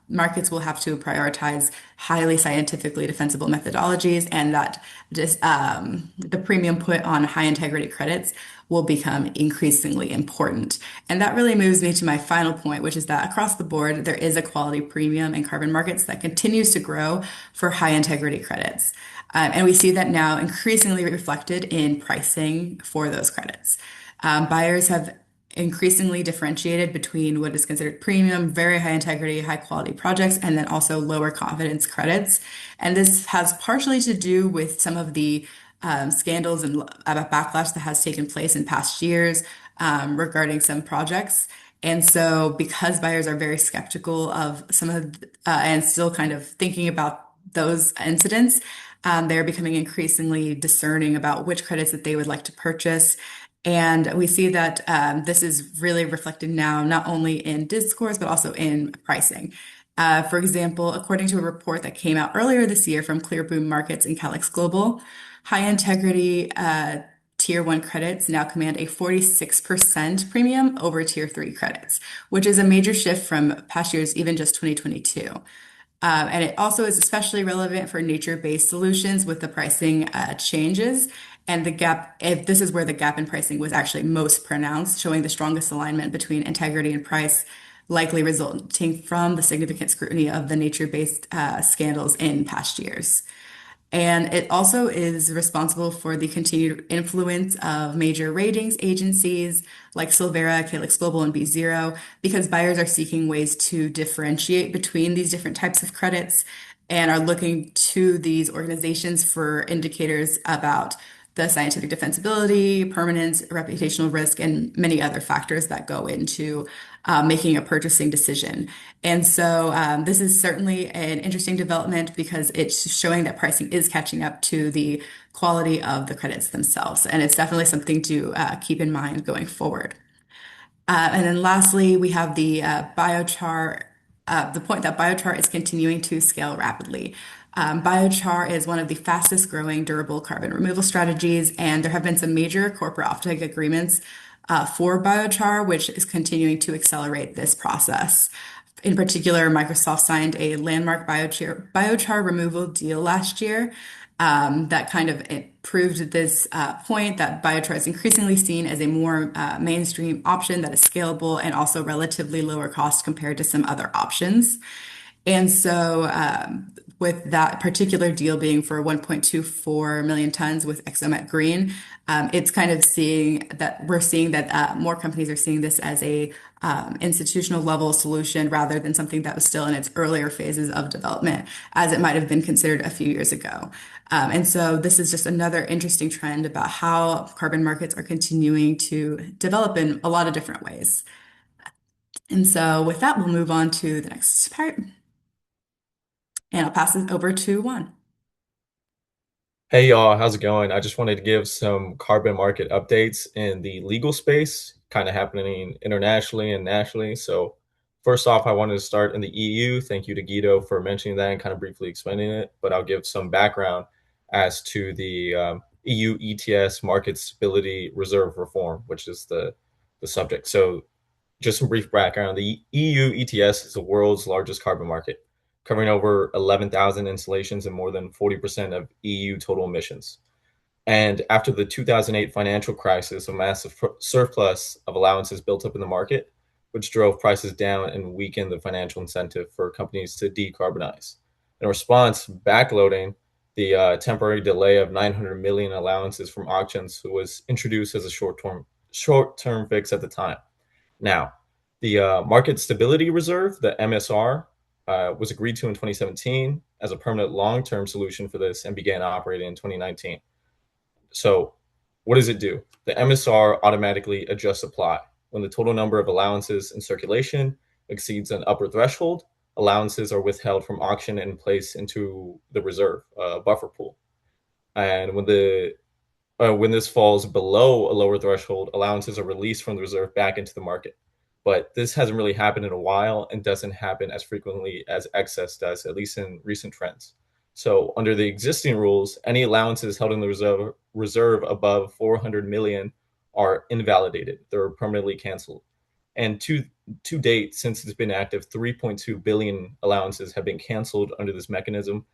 markets will have to prioritize highly scientifically defensible methodologies, and that just the premium put on high integrity credits will become increasingly important. And that really moves me to my final point, which is that across the board, there is a quality premium in carbon markets that continues to grow for high integrity credits. And we see that now increasingly reflected in pricing for those credits. Buyers have increasingly differentiated between what is considered premium, very high integrity, high quality projects, and then also lower confidence credits. And this has partially to do with some of the scandals and backlash that has taken place in past years regarding some projects. And so, because buyers are very skeptical of some of and still kind of thinking about those incidents, they're becoming increasingly discerning about which credits that they would like to purchase. And we see that this is really reflected now not only in discourse, but also in pricing. For example, according to a report that came out earlier this year from Clearboom Markets and Calix Global, high integrity tier one credits now command a 46% premium over tier three credits, which is a major shift from past years, even just 2022. And it also is especially relevant for nature-based solutions with the pricing changes. And the gap, if this is where the gap in pricing was actually most pronounced, showing the strongest alignment between integrity and price, likely resulting from the significant scrutiny of the nature-based scandals in past years. And it also is responsible for the continued influence of major ratings agencies like Silvera, Calyx Global, and B0, because buyers are seeking ways to differentiate between these different types of credits and are looking to these organizations for indicators about the scientific defensibility, permanence, reputational risk, and many other factors that go into making a purchasing decision. And so this is certainly an interesting development because it's showing that pricing is catching up to the quality of the credits themselves. And it's definitely something to keep in mind going forward. And then lastly, we have the biochar, the point that biochar is continuing to scale rapidly. Biochar is one of the fastest growing durable carbon removal strategies, and there have been some major corporate offtake agreements for biochar, which is continuing to accelerate this process. In particular, Microsoft signed a landmark biochar removal deal last year that kind of it proved this point that biochar is increasingly seen as a more mainstream option that is scalable and also relatively lower cost compared to some other options. And so, with that particular deal being for 1.24 million tons with Exomet Green, it's kind of we're seeing that more companies are seeing this as a institutional level solution rather than something that was still in its earlier phases of development, as it might have been considered a few years ago. And so, this is just another interesting trend about how carbon markets are continuing to develop in a lot of different ways. And so, with that, we'll move on to the next part. And I'll pass it over to Juan. Hey y'all, how's it going? I just wanted to give some carbon market updates in the legal space, kind of happening internationally and nationally. So, first off, I wanted to start in the EU. Thank you to Guido for mentioning that and kind of briefly explaining it. But I'll give some background as to the EU ETS market stability reserve reform, which is the subject. So, just some brief background. The EU ETS is the world's largest carbon market, covering over 11,000 installations and more than 40% of EU total emissions. And after the 2008 financial crisis, a massive surplus of allowances built up in the market, which drove prices down and weakened the financial incentive for companies to decarbonize. In response, backloading the temporary delay of 900 million allowances from auctions was introduced as a short-term fix at the time. Now, the Market Stability Reserve, the MSR, was agreed to in 2017 as a permanent long-term solution for this and began operating in 2019. So what does it do? The MSR automatically adjusts supply. When the total number of allowances in circulation exceeds an upper threshold, allowances are withheld from auction and placed into the reserve buffer pool. And when this falls below a lower threshold, allowances are released from the reserve back into the market. But this hasn't really happened in a while and doesn't happen as frequently as excess does, at least in recent trends. So under the existing rules, any allowances held in the reserve above 400 million are invalidated. They're permanently canceled. And to date, since it's been active, 3.2 billion allowances have been canceled under this mechanism,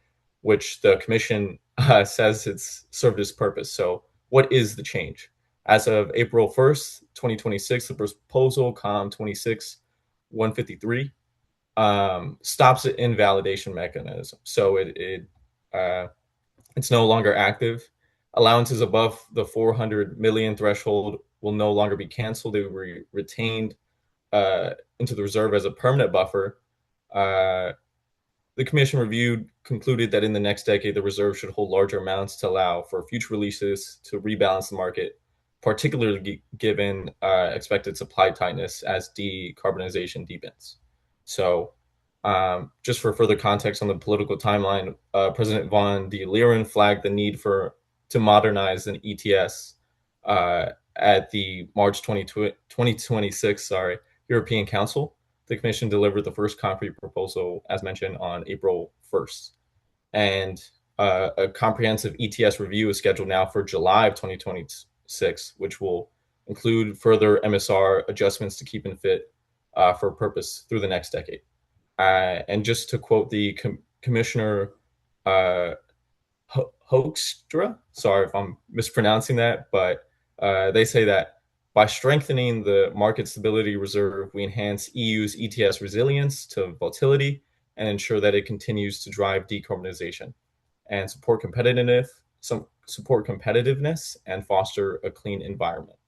which the commission says it's served its purpose. So what is the change? As of April 1st, 2026, the proposal COM 26-153 stops the invalidation mechanism. So it's no longer active. Allowances above the 400 million threshold will no longer be canceled. They will be retained into the reserve as a permanent buffer. The commission concluded that in the next decade, the reserve should hold larger amounts to allow for future releases to rebalance the market, particularly given expected supply tightness as decarbonization deepens. So just for further context on the political timeline, President von der Leyen flagged the need to modernize an ETS at the March 2026 European Council. The Commission delivered the first concrete proposal, as mentioned, on April 1st. And a comprehensive ETS review is scheduled now for July of 2026, which will include further MSR adjustments to keep it fit for purpose through the next decade. And just to quote the Commissioner Hoekstra, sorry if I'm mispronouncing that, but they say that by strengthening the market stability reserve, we enhance EU's ETS resilience to volatility and ensure that it continues to drive decarbonization and support competitiveness and foster a clean environment.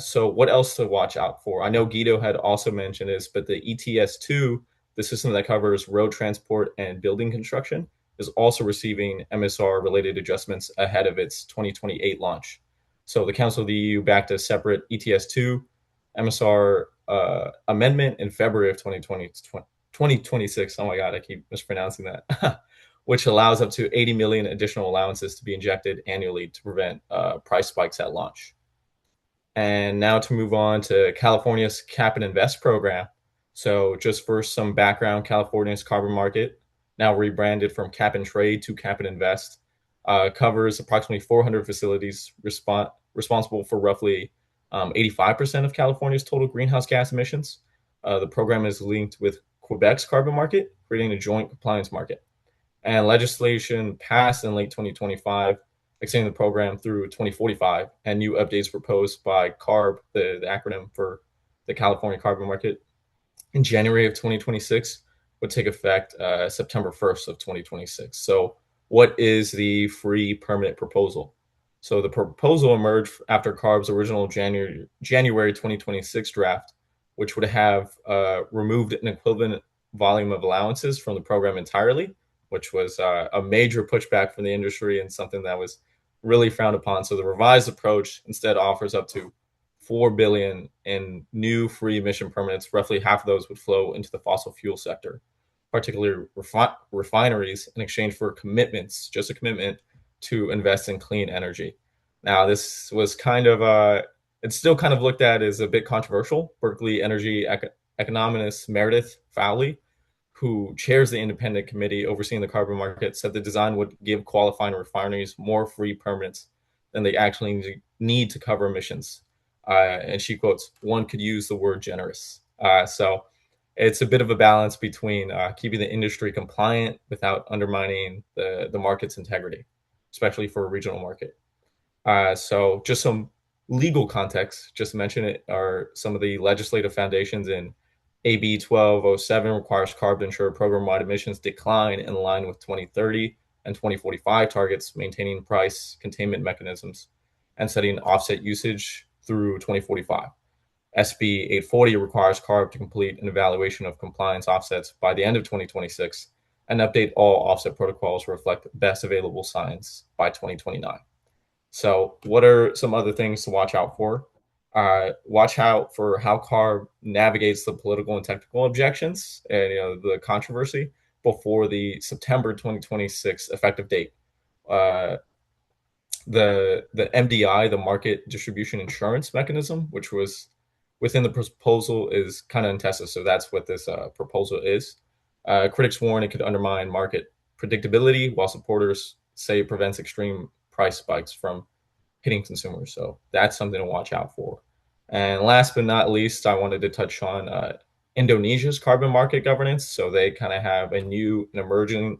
So what else to watch out for? I know Guido had also mentioned this, but the ETS2, the system that covers road transport and building construction, is also receiving MSR-related adjustments ahead of its 2028 launch. So the Council of the EU backed a separate ETS2 MSR amendment in February of 2026. Oh my God, I keep mispronouncing that. Which allows up to 80 million additional allowances to be injected annually to prevent price spikes at launch. And now to move on to California's Cap and Invest program. So, just for some background, California's carbon market, now rebranded from Cap and Trade to Cap and Invest, covers approximately 400 facilities responsible for roughly 85% of California's total greenhouse gas emissions. The program is linked with Quebec's carbon market, creating a joint compliance market. And legislation passed in late 2025, extending the program through 2045, and new updates proposed by CARB, the acronym for the California Carbon Market, in January of 2026 would take effect September 1st of 2026. So what is the free permit proposal? So the proposal emerged after CARB's original January 2026 draft, which would have removed an equivalent volume of allowances from the program entirely, which was a major pushback from the industry and something that was really frowned upon. So the revised approach instead offers up to 4 billion in new free emission permits. Roughly half of those would flow into the fossil fuel sector, particularly refineries, in exchange for commitments, just a commitment to invest in clean energy. Now, this was kind of it's still kind of looked at as a bit controversial. Berkeley energy economist Meredith Fowley, who chairs the independent committee overseeing the carbon market, said the design would give qualifying refineries more free permits than they actually need to cover emissions. And she quotes, "One could use the word generous." So it's a bit of a balance between keeping the industry compliant without undermining the market's integrity, especially for a regional market. So just some legal context, just to mention it, are some of the legislative foundations in AB 1207 requires CARB to ensure program-wide emissions decline in line with 2030 and 2045 targets, maintaining price containment mechanisms, and setting offset usage through 2045. SB 840 requires CARB to complete an evaluation of compliance offsets by the end of 2026 and update all offset protocols to reflect best available science by 2029. So, what are some other things to watch out for? Watch out for how CARB navigates the political and technical objections and the controversy before the September 2026 effective date. Uh, the MDI, the Market Distribution Insurance Mechanism, which was within the proposal, is kind of untested. So that's what this proposal is. Critics warn it could undermine market predictability, while supporters say it prevents extreme price spikes from hitting consumers. So that's something to watch out for. And last but not least, I wanted to touch on Indonesia's carbon market governance. So they kind of have a new and emerging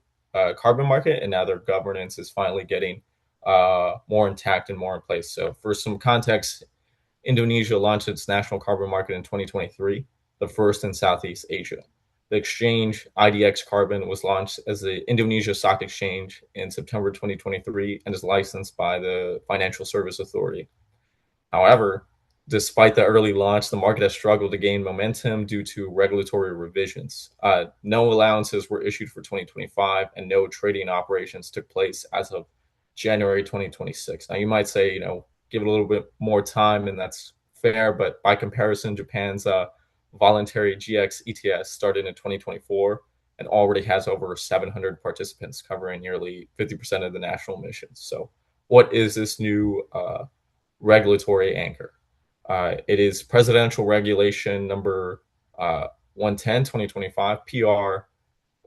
carbon market, and now their governance is finally getting more intact and more in place. So for some context, Indonesia launched its national carbon market in 2023, the first in Southeast Asia. The exchange, IDX Carbon, was launched as the Indonesia Stock Exchange in September 2023 and is licensed by the Financial Service Authority. However, despite the early launch, the market has struggled to gain momentum due to regulatory revisions. No allowances were issued for 2025, and no trading operations took place as of January 2026. Now, you might say, give it a little bit more time, and that's fair. But by comparison, Japan's voluntary GX ETS started in 2024 and already has over 700 participants, covering nearly 50% of the national emissions. So, what is this new regulatory anchor? It is Presidential Regulation number 110 2025, PR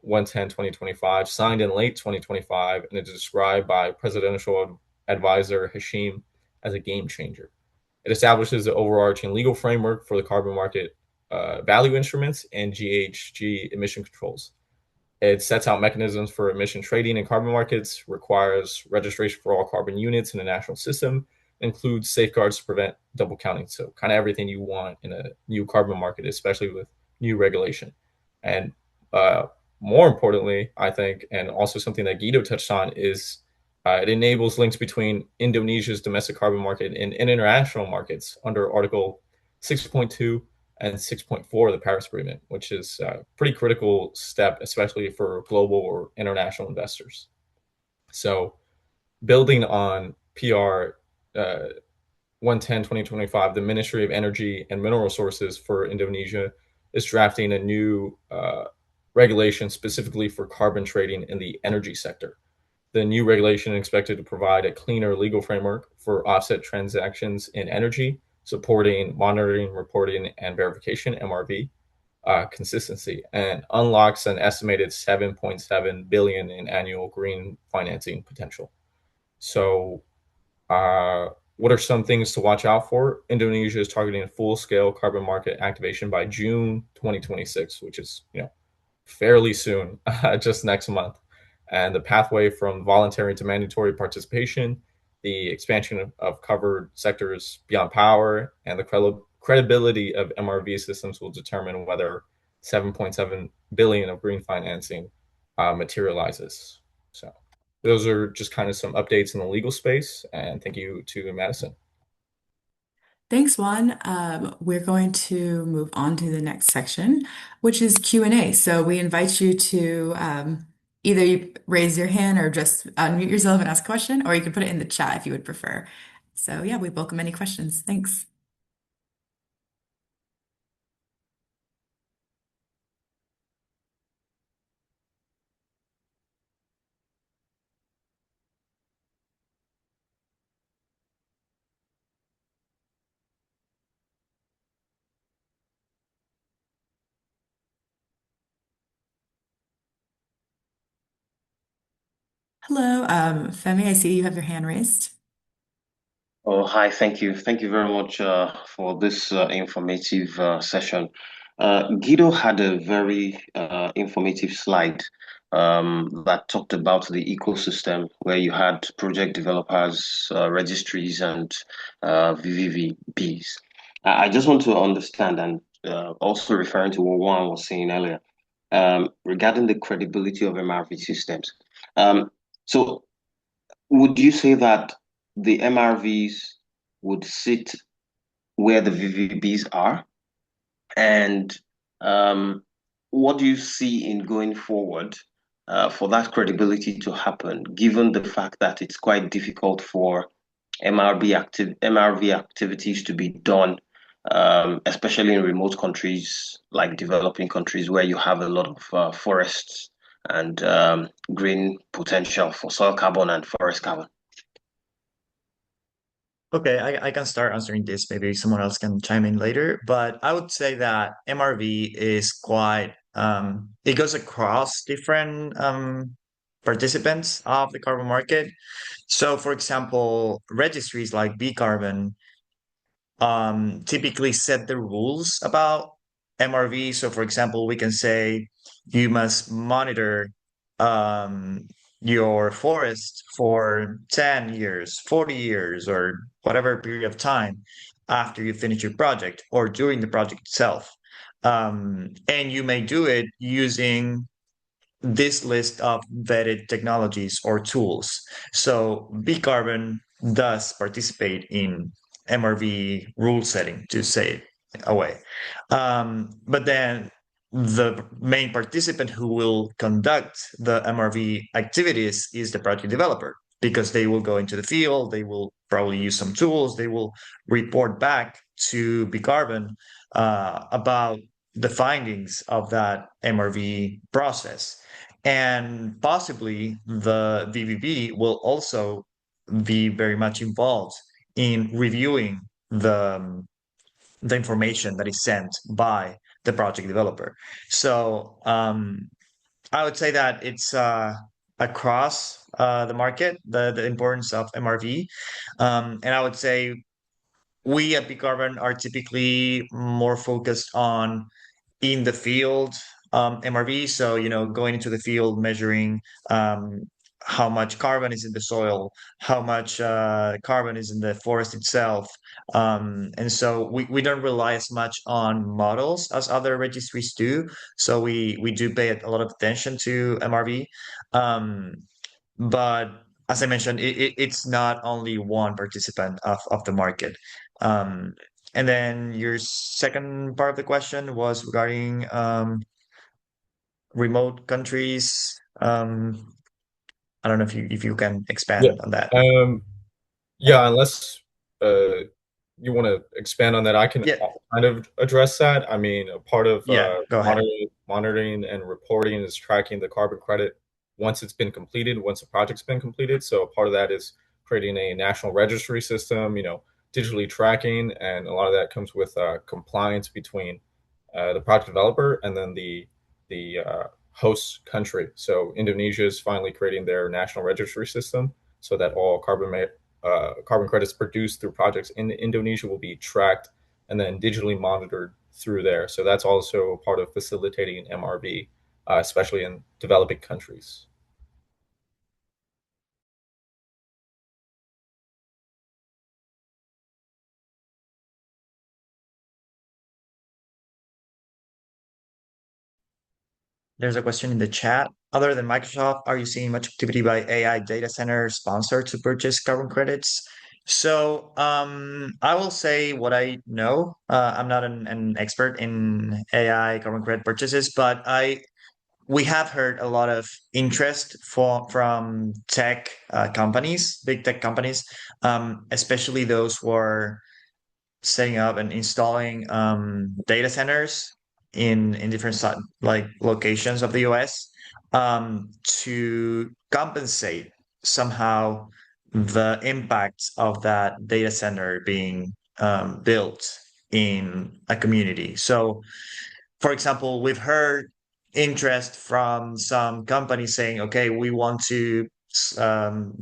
110 2025, signed in late 2025, and it is described by Presidential Advisor Hashim as a game changer. It establishes the overarching legal framework for the carbon market value instruments and GHG emission controls. It sets out mechanisms for emission trading in carbon markets, requires registration for all carbon units in the national system, includes safeguards to prevent double counting. So kind of everything you want in a new carbon market, especially with new regulation. And more importantly, I think, and also something that Guido touched on, is it enables links between Indonesia's domestic carbon market and international markets under Article 6.2 and 6.4 of the Paris Agreement, which is a pretty critical step, especially for global or international investors. So building on PR 110/2025, the Ministry of Energy and Mineral Resources for Indonesia is drafting a new regulation specifically for carbon trading in the energy sector. The new regulation is expected to provide a cleaner legal framework for offset transactions in energy, supporting monitoring, reporting, and verification (MRV) consistency, and unlocks an estimated 7.7 billion in annual green financing potential. So, what are some things to watch out for? Indonesia is targeting a full-scale carbon market activation by June 2026, which is fairly soon, just next month. And the pathway from voluntary to mandatory participation, the expansion of covered sectors beyond power, and the credibility of MRV systems will determine whether 7.7 billion of green financing materializes. So those are just kind of some updates in the legal space. And thank you to Madison. Thanks, Juan. We're going to move on to the next section, which is Q&A. So we invite you to either you raise your hand or just unmute yourself and ask a question, or you can put it in the chat if you would prefer. So yeah, we welcome any questions. Thanks. Hello, Femi, I see you have your hand raised. Oh, hi. Thank you. Thank you very much for this informative session. Guido had a very informative slide that talked about the ecosystem where you had project developers, registries, and VVVBs. I just want to understand, and also referring to what Juan was saying earlier, regarding the credibility of MRV systems. So would you say that the MRVs would sit where the VVBs are? And what do you see in going forward for that credibility to happen, given the fact that it's quite difficult for MRV activities to be done, especially in remote countries like developing countries where you have a lot of forests and green potential for soil carbon and forest carbon? Okay, I can start answering this. Maybe someone else can chime in later. But I would say that MRV is quite, it goes across different participants of the carbon market. So, for example, registries like BCarbon typically set the rules about MRV. So, for example, we can say you must monitor your forest for 10 years, 40 years, or whatever period of time after you finish your project or during the project itself. And you may do it using this list of vetted technologies or tools. So BCarbon does participate in MRV rule setting, to say it away. But then the main participant who will conduct the MRV activities is the project developer, because they will go into the field, they will probably use some tools, they will report back to BCarbon about the findings of that MRV process. And possibly the VVB will also be very much involved in reviewing the information that is sent by the project developer. So I would say that it's across the market, the importance of MRV. And I would say we at BCarbon are typically more focused on in the field MRV. So, going into the field, measuring how much carbon is in the soil, how much carbon is in the forest itself. And so we don't rely as much on models as other registries do. So we do pay a lot of attention to MRV. But as I mentioned, it's not only one participant of the market. And then your second part of the question was regarding remote countries. I don't know if you can Yeah. expand on that. Yeah, unless you want to expand on that, I can Yeah, kind of address that. I mean, a part of yeah, go ahead. monitoring and reporting is tracking the carbon credit once it's been completed, once a project's been completed. So a part of that is creating a national registry system, digitally tracking, and a lot of that comes with compliance between the project developer and then the host country. So Indonesia is finally creating their national registry system so that all carbon credits produced through projects in Indonesia will be tracked and then digitally monitored through there. So that's also part of facilitating MRV, especially in developing countries. There's a question in the chat. Other than Microsoft, are you seeing much activity by AI data center sponsor to purchase carbon credits? So I will say what I know. I'm not an expert in AI carbon credit purchases, but we have heard a lot of interest from tech companies, big tech companies, especially those who are setting up and installing data centers in different like locations of the US to compensate somehow the impact of that data center being built in a community. So for example, we've heard interest from some companies saying, okay, we want to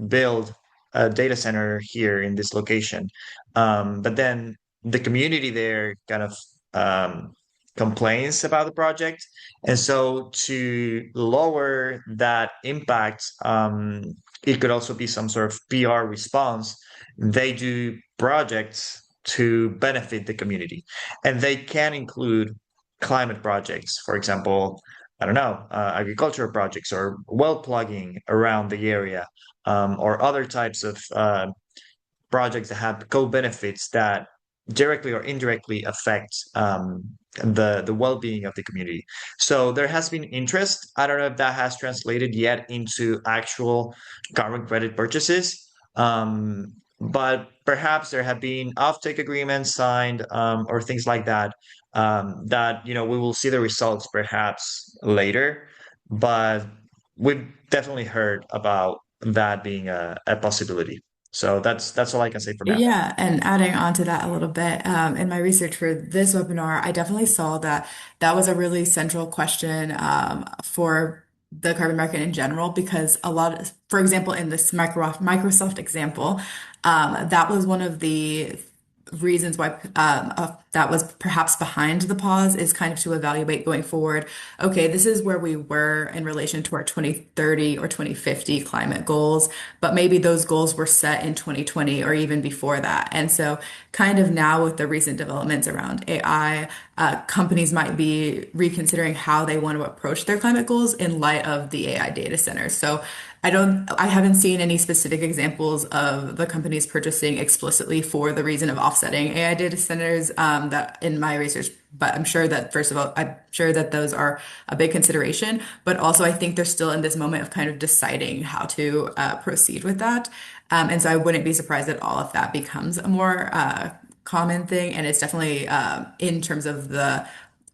build a data center here in this location. But then the community there kind of complains about the project. And so to lower that impact, it could also be some sort of PR response. They do projects to benefit the community. And they can include climate projects, for example, I don't know, agricultural projects or well plugging around the area, or other types of projects that have co-benefits that directly or indirectly affect the well-being of the community. So there has been interest. I don't know if that has translated yet into actual carbon credit purchases, but perhaps there have been offtake agreements signed, or things like that. That we will see the results perhaps later, but we've definitely heard about that being a possibility. So that's all I can say for now. Yeah, and adding on to that a little bit, in my research for this webinar, I definitely saw that that was a really central question for the carbon market in general, because a lot of, for example, in this Microsoft example, that was one of the reasons why that was perhaps behind the pause, is kind of to evaluate going forward. Okay, this is where we were in relation to our 2030 or 2050 climate goals, but maybe those goals were set in 2020 or even before that. And so, kind of now with the recent developments around AI, companies might be reconsidering how they want to approach their climate goals in light of the AI data centers. So, I haven't seen any specific examples of the companies purchasing explicitly for the reason of offsetting AI data centers, that in my research. But I'm sure that, first of all, I'm sure that those are a big consideration. But also, I think they're still in this moment of kind of deciding how to proceed with that. And so I wouldn't be surprised at all if that becomes a more common thing. And it's definitely, in terms of the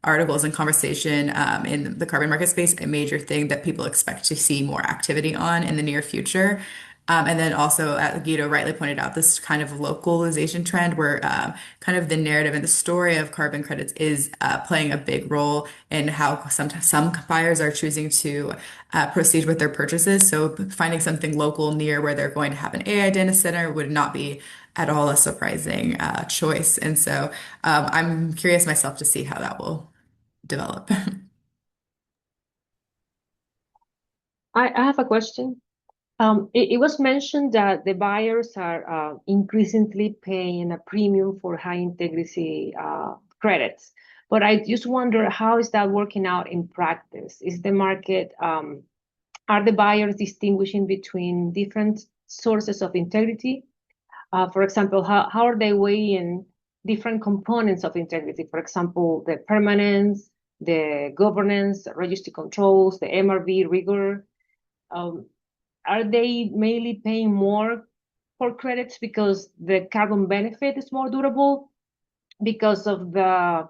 articles and conversation in the carbon market space, a major thing that people expect to see more activity on in the near future. And then also, Guido rightly pointed out, this kind of localization trend where kind of the narrative and the story of carbon credits is playing a big role in how some buyers are choosing to proceed with their purchases. So finding something local near where they're going to have an AI data center would not be at all a surprising choice. And so I'm curious myself to see how that will develop. I have a question. It was mentioned that the buyers are increasingly paying a premium for high integrity credits. But I just wonder, how is that working out in practice? Is the market, are the buyers distinguishing between different sources of integrity? For example, how are they weighing different components of integrity? For example, the permanence, the governance, registry controls, the MRV rigor. Are they mainly paying more for credits because the carbon benefit is more durable, because of the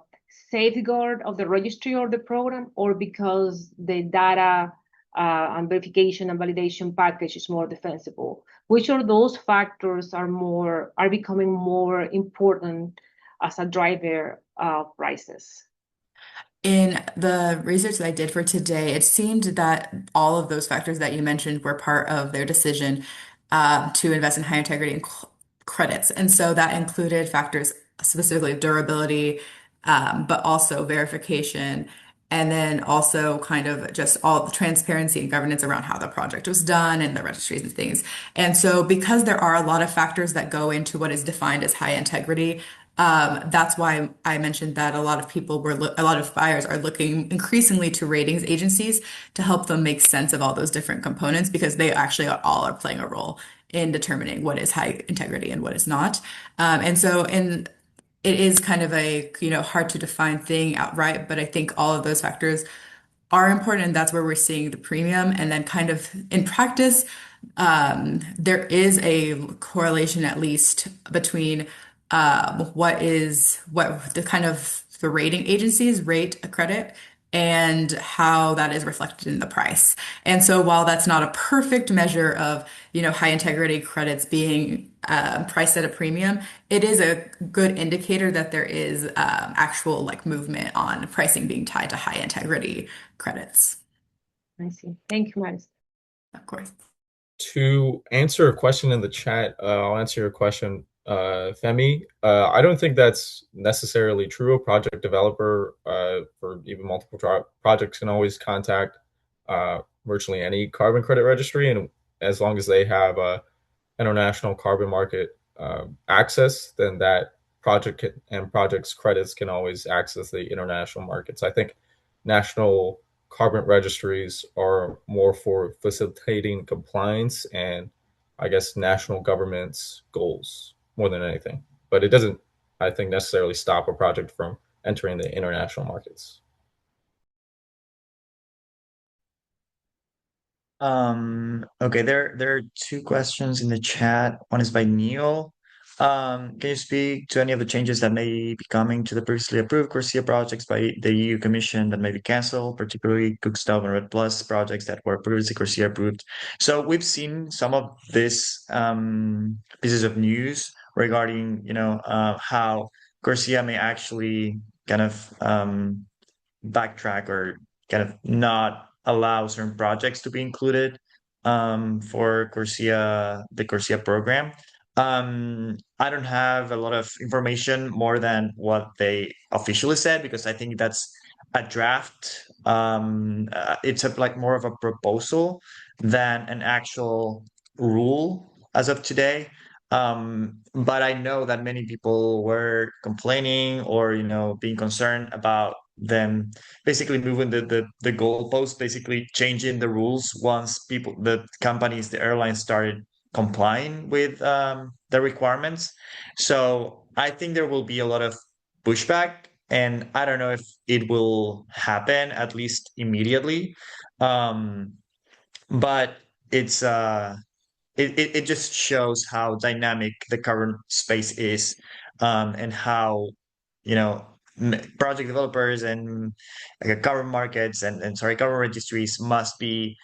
safeguard of the registry or the program, or because the data and verification and validation package is more defensible? Which of those factors are becoming more important as a driver of prices? In the research that I did for today, it seemed that all of those factors that you mentioned were part of their decision to invest in high integrity and credits. And so that included factors specifically durability, but also verification, and then also kind of just all the transparency and governance around how the project was done and the registries and things. And so because there are a lot of factors that go into what is defined as high integrity, that's why I mentioned that a lot of buyers are looking increasingly to ratings agencies to help them make sense of all those different components because they actually are playing a role in determining what is high integrity and what is not. And it is kind of a, hard to define thing outright, but I think all of those factors are important, and that's where we're seeing the premium. And then kind of in practice, there is a correlation at least between what the kind of the rating agencies rate a credit and how that is reflected in the price. And so while that's not a perfect measure of, high integrity credits being priced at a premium, it is a good indicator that there is actual like movement on pricing being tied to high integrity credits. I see. Thank you, Maris. Of course. To answer a question in the chat, I'll answer your question, Femi. I don't think that's necessarily true. A project developer for even multiple projects can always contact virtually any carbon credit registry, and as long as they have international carbon market access, then that project's credits can always access the international markets. I think national carbon registries are more for facilitating compliance and I guess national government's goals more than anything. But it doesn't, I think, necessarily stop a project from entering the international markets. Okay, there are two questions in the chat. One is by Neil. Can you speak to any of the changes that may be coming to the previously approved Corsia projects by the EU Commission that may be canceled, particularly Cookstove and Red Plus projects that were previously Corsia approved? So we've seen some of this pieces of news regarding, how Corsia may actually kind of backtrack or kind of not allow certain projects to be included for the Corsia program. I don't have a lot of information more than what they officially said because I think that's a draft. It's like more of a proposal than an actual rule as of today. But I know that many people were complaining or being concerned about them basically moving the goalpost, basically changing the rules once the companies, the airlines started complying with the requirements. So I think there will be a lot of pushback, and I don't know if it will happen at least immediately. Um, but it just shows how dynamic the current space is, and how you know project developers and like carbon markets and sorry carbon registries must be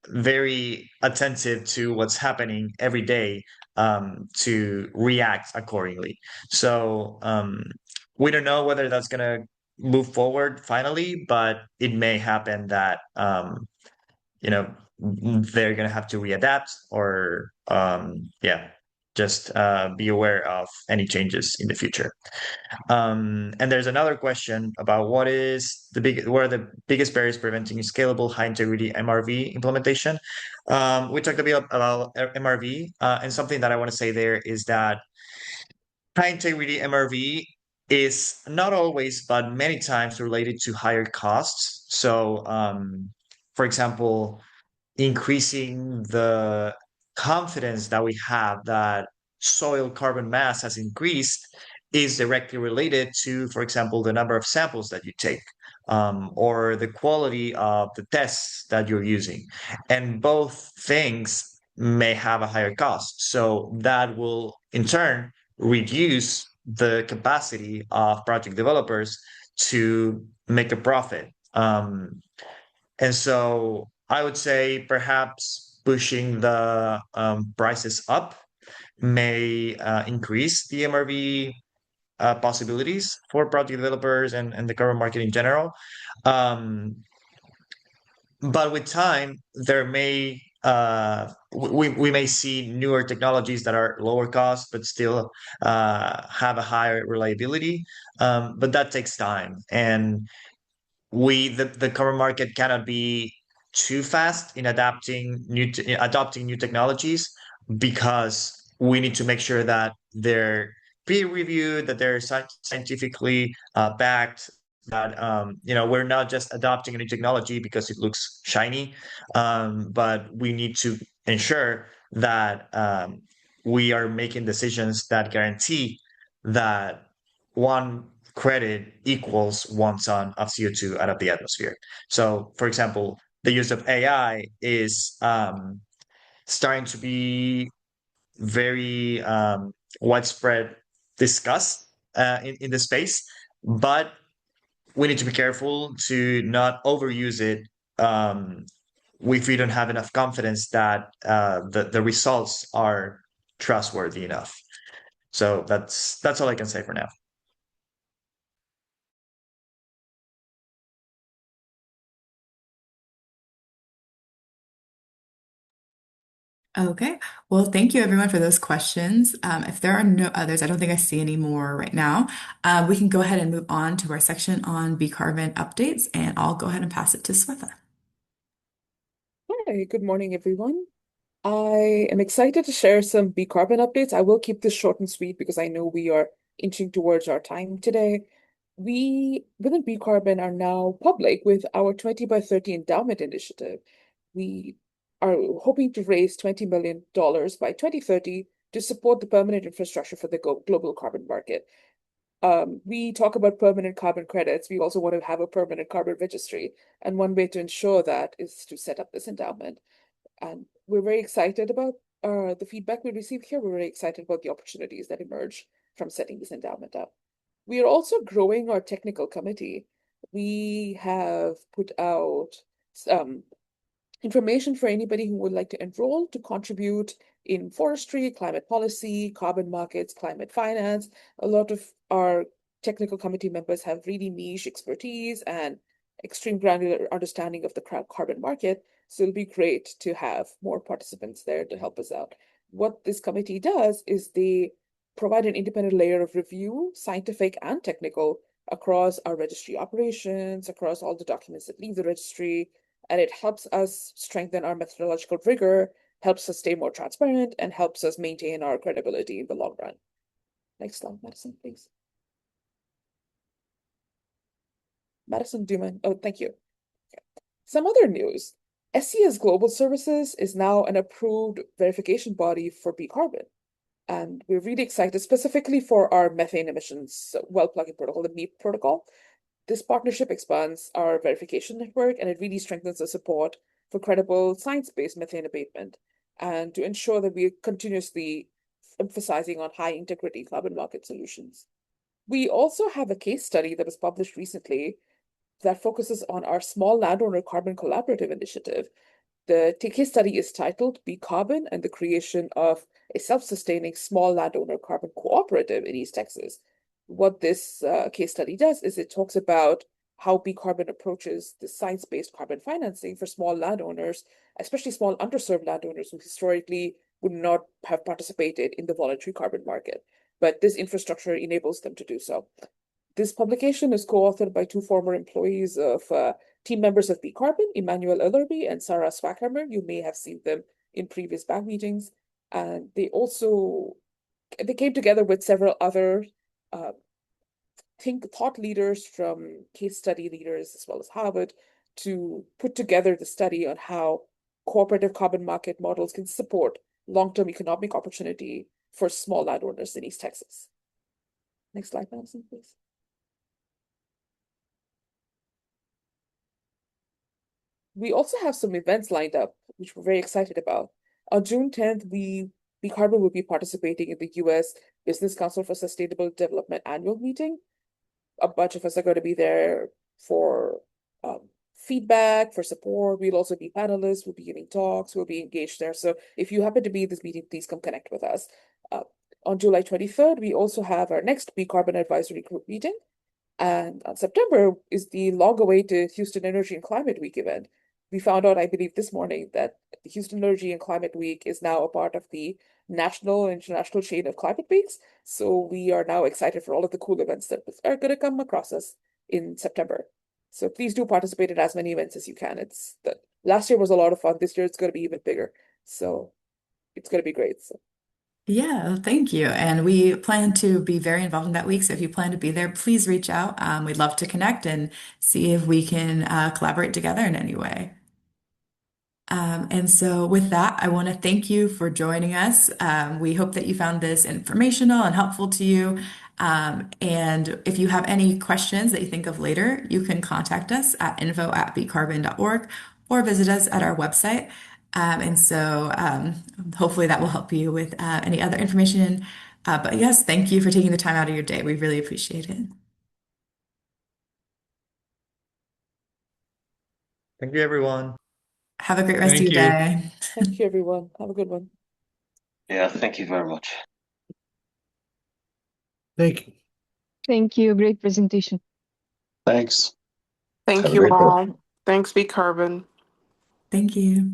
very attentive to what's happening every day to react accordingly. So we don't know whether that's going to move forward finally, but it may happen that you know they're gonna have to readapt or yeah, just be aware of any changes in the future. And there's another question about what are the biggest barriers preventing scalable high integrity MRV implementation. We talked a bit about MRV, and something that I want to say there is that high integrity MRV is not always, but many times related to higher costs. So, for example, increasing the confidence that we have that soil carbon mass has increased is directly related to, for example, the number of samples that you take, or the quality of the tests that you're using. And both things may have a higher cost. So that will in turn reduce the capacity of project developers to make a profit. And so I would say perhaps pushing the prices up may increase the MRV possibilities for project developers and the carbon market in general. Um, but with time, there may we may see newer technologies that are lower cost but still have a higher reliability. But that takes time, and the current market cannot be too fast in adopting new technologies, because we need to make sure that they're peer reviewed, that they're scientifically backed, that we're not just adopting a new technology because it looks shiny, but we need to ensure that we are making decisions that guarantee that one credit equals 1 ton of CO2 out of the atmosphere. So, for example, the use of AI is starting to be very widespread discussed in the space, but we need to be careful to not overuse it if we don't have enough confidence that the results are trustworthy enough. So that's all I can say for now. Okay. Well, thank you everyone for those questions. If there are no others, I don't think I see any more right now. We can go ahead and move on to our section on BCarbon updates, and I'll go ahead and pass it to Swetha. Hi, good morning, everyone. I am excited to share some BCarbon updates. I will keep this short and sweet because I know we are inching towards our time today. We, within BCarbon, are now public with our 20 by 30 endowment initiative. We are hoping to raise $20 million by 2030 to support the permanent infrastructure for the global carbon market. We talk about permanent carbon credits. We also want to have a permanent carbon registry. And one way to ensure that is to set up this endowment. And we're very excited about the feedback we received here. We're very excited about the opportunities that emerge from setting this endowment up. We are also growing our technical committee. We have put out information for anybody who would like to enroll to contribute in forestry, climate policy, carbon markets, climate finance. A lot of our technical committee members have really niche expertise and extreme granular understanding of the carbon market. So it'll be great to have more participants there to help us out. What this committee does is they provide an independent layer of review, scientific and technical, across our registry operations, across all the documents that leave the registry, and it helps us strengthen our methodological rigor, helps us stay more transparent, and helps us maintain our credibility in the long run. Next slide, Madison, please. Madison, do you mind? Oh, thank you. Okay. Some other news. SCS Global Services is now an approved verification body for BCarbon. And we're really excited, specifically for our methane emissions well plugging protocol, the MEP protocol. This partnership expands our verification network, and it really strengthens the support for credible science-based methane abatement, and to ensure that we are continuously emphasizing on high-integrity carbon market solutions. We also have a case study that was published recently that focuses on our small landowner carbon collaborative initiative. The case study is titled BCarbon and the Creation of a Self-Sustaining Small Landowner Carbon Cooperative in East Texas. What this case study does is it talks about how BCarbon approaches the science-based carbon financing for small landowners, especially small underserved landowners who historically would not have participated in the voluntary carbon market. But this infrastructure enables them to do so. This publication is co-authored by two former employees of team members of BCarbon, Emmanuel Ellerby and Sarah Swackhammer. You may have seen them in previous BAG meetings. And they came together with several other thought leaders from case study leaders as well as Harvard to put together the study on how cooperative carbon market models can support long-term economic opportunity for small landowners in East Texas. Next slide, Madison, please. We also have some events lined up, which we're very excited about. On June 10th, BCarbon will be participating in the US Business Council for Sustainable Development annual meeting. A bunch of us are going to be there for feedback, for support. We'll also be panelists, we'll be giving talks, we'll be engaged there. So if you happen to be at this meeting, please come connect with us. On July 23rd, we also have our next BCarbon Advisory Group meeting. And on September is the long-awaited Houston Energy and Climate Week event. We found out, I believe, this morning that the Houston Energy and Climate Week is now a part of the national and international chain of climate weeks. So we are now excited for all of the cool events that are going to come across us in September. So please do participate in as many events as you can. Last year was a lot of fun. This year it's going to be even bigger. So it's going to be great. So. Yeah, thank you. And we plan to be very involved in that week. So if you plan to be there, please reach out. We'd love to connect and see if we can collaborate together in any way. And so with that, I want to thank you for joining us. We hope that you found this informational and helpful to you. And if you have any questions that you think of later, you can contact us at info@bcarbon.org or visit us at our website. And so hopefully that will help you with any other information. But yes, thank you for taking the time out of your day. We really appreciate it. Thank you, everyone. Have a great rest of Thank your you. day. Thank you, everyone. Have a good one. Yeah, thank you very much. Thank you. Thank you. Great presentation. Thanks. Thank Have a you great day. all. Thanks, BCarbon. Thank you.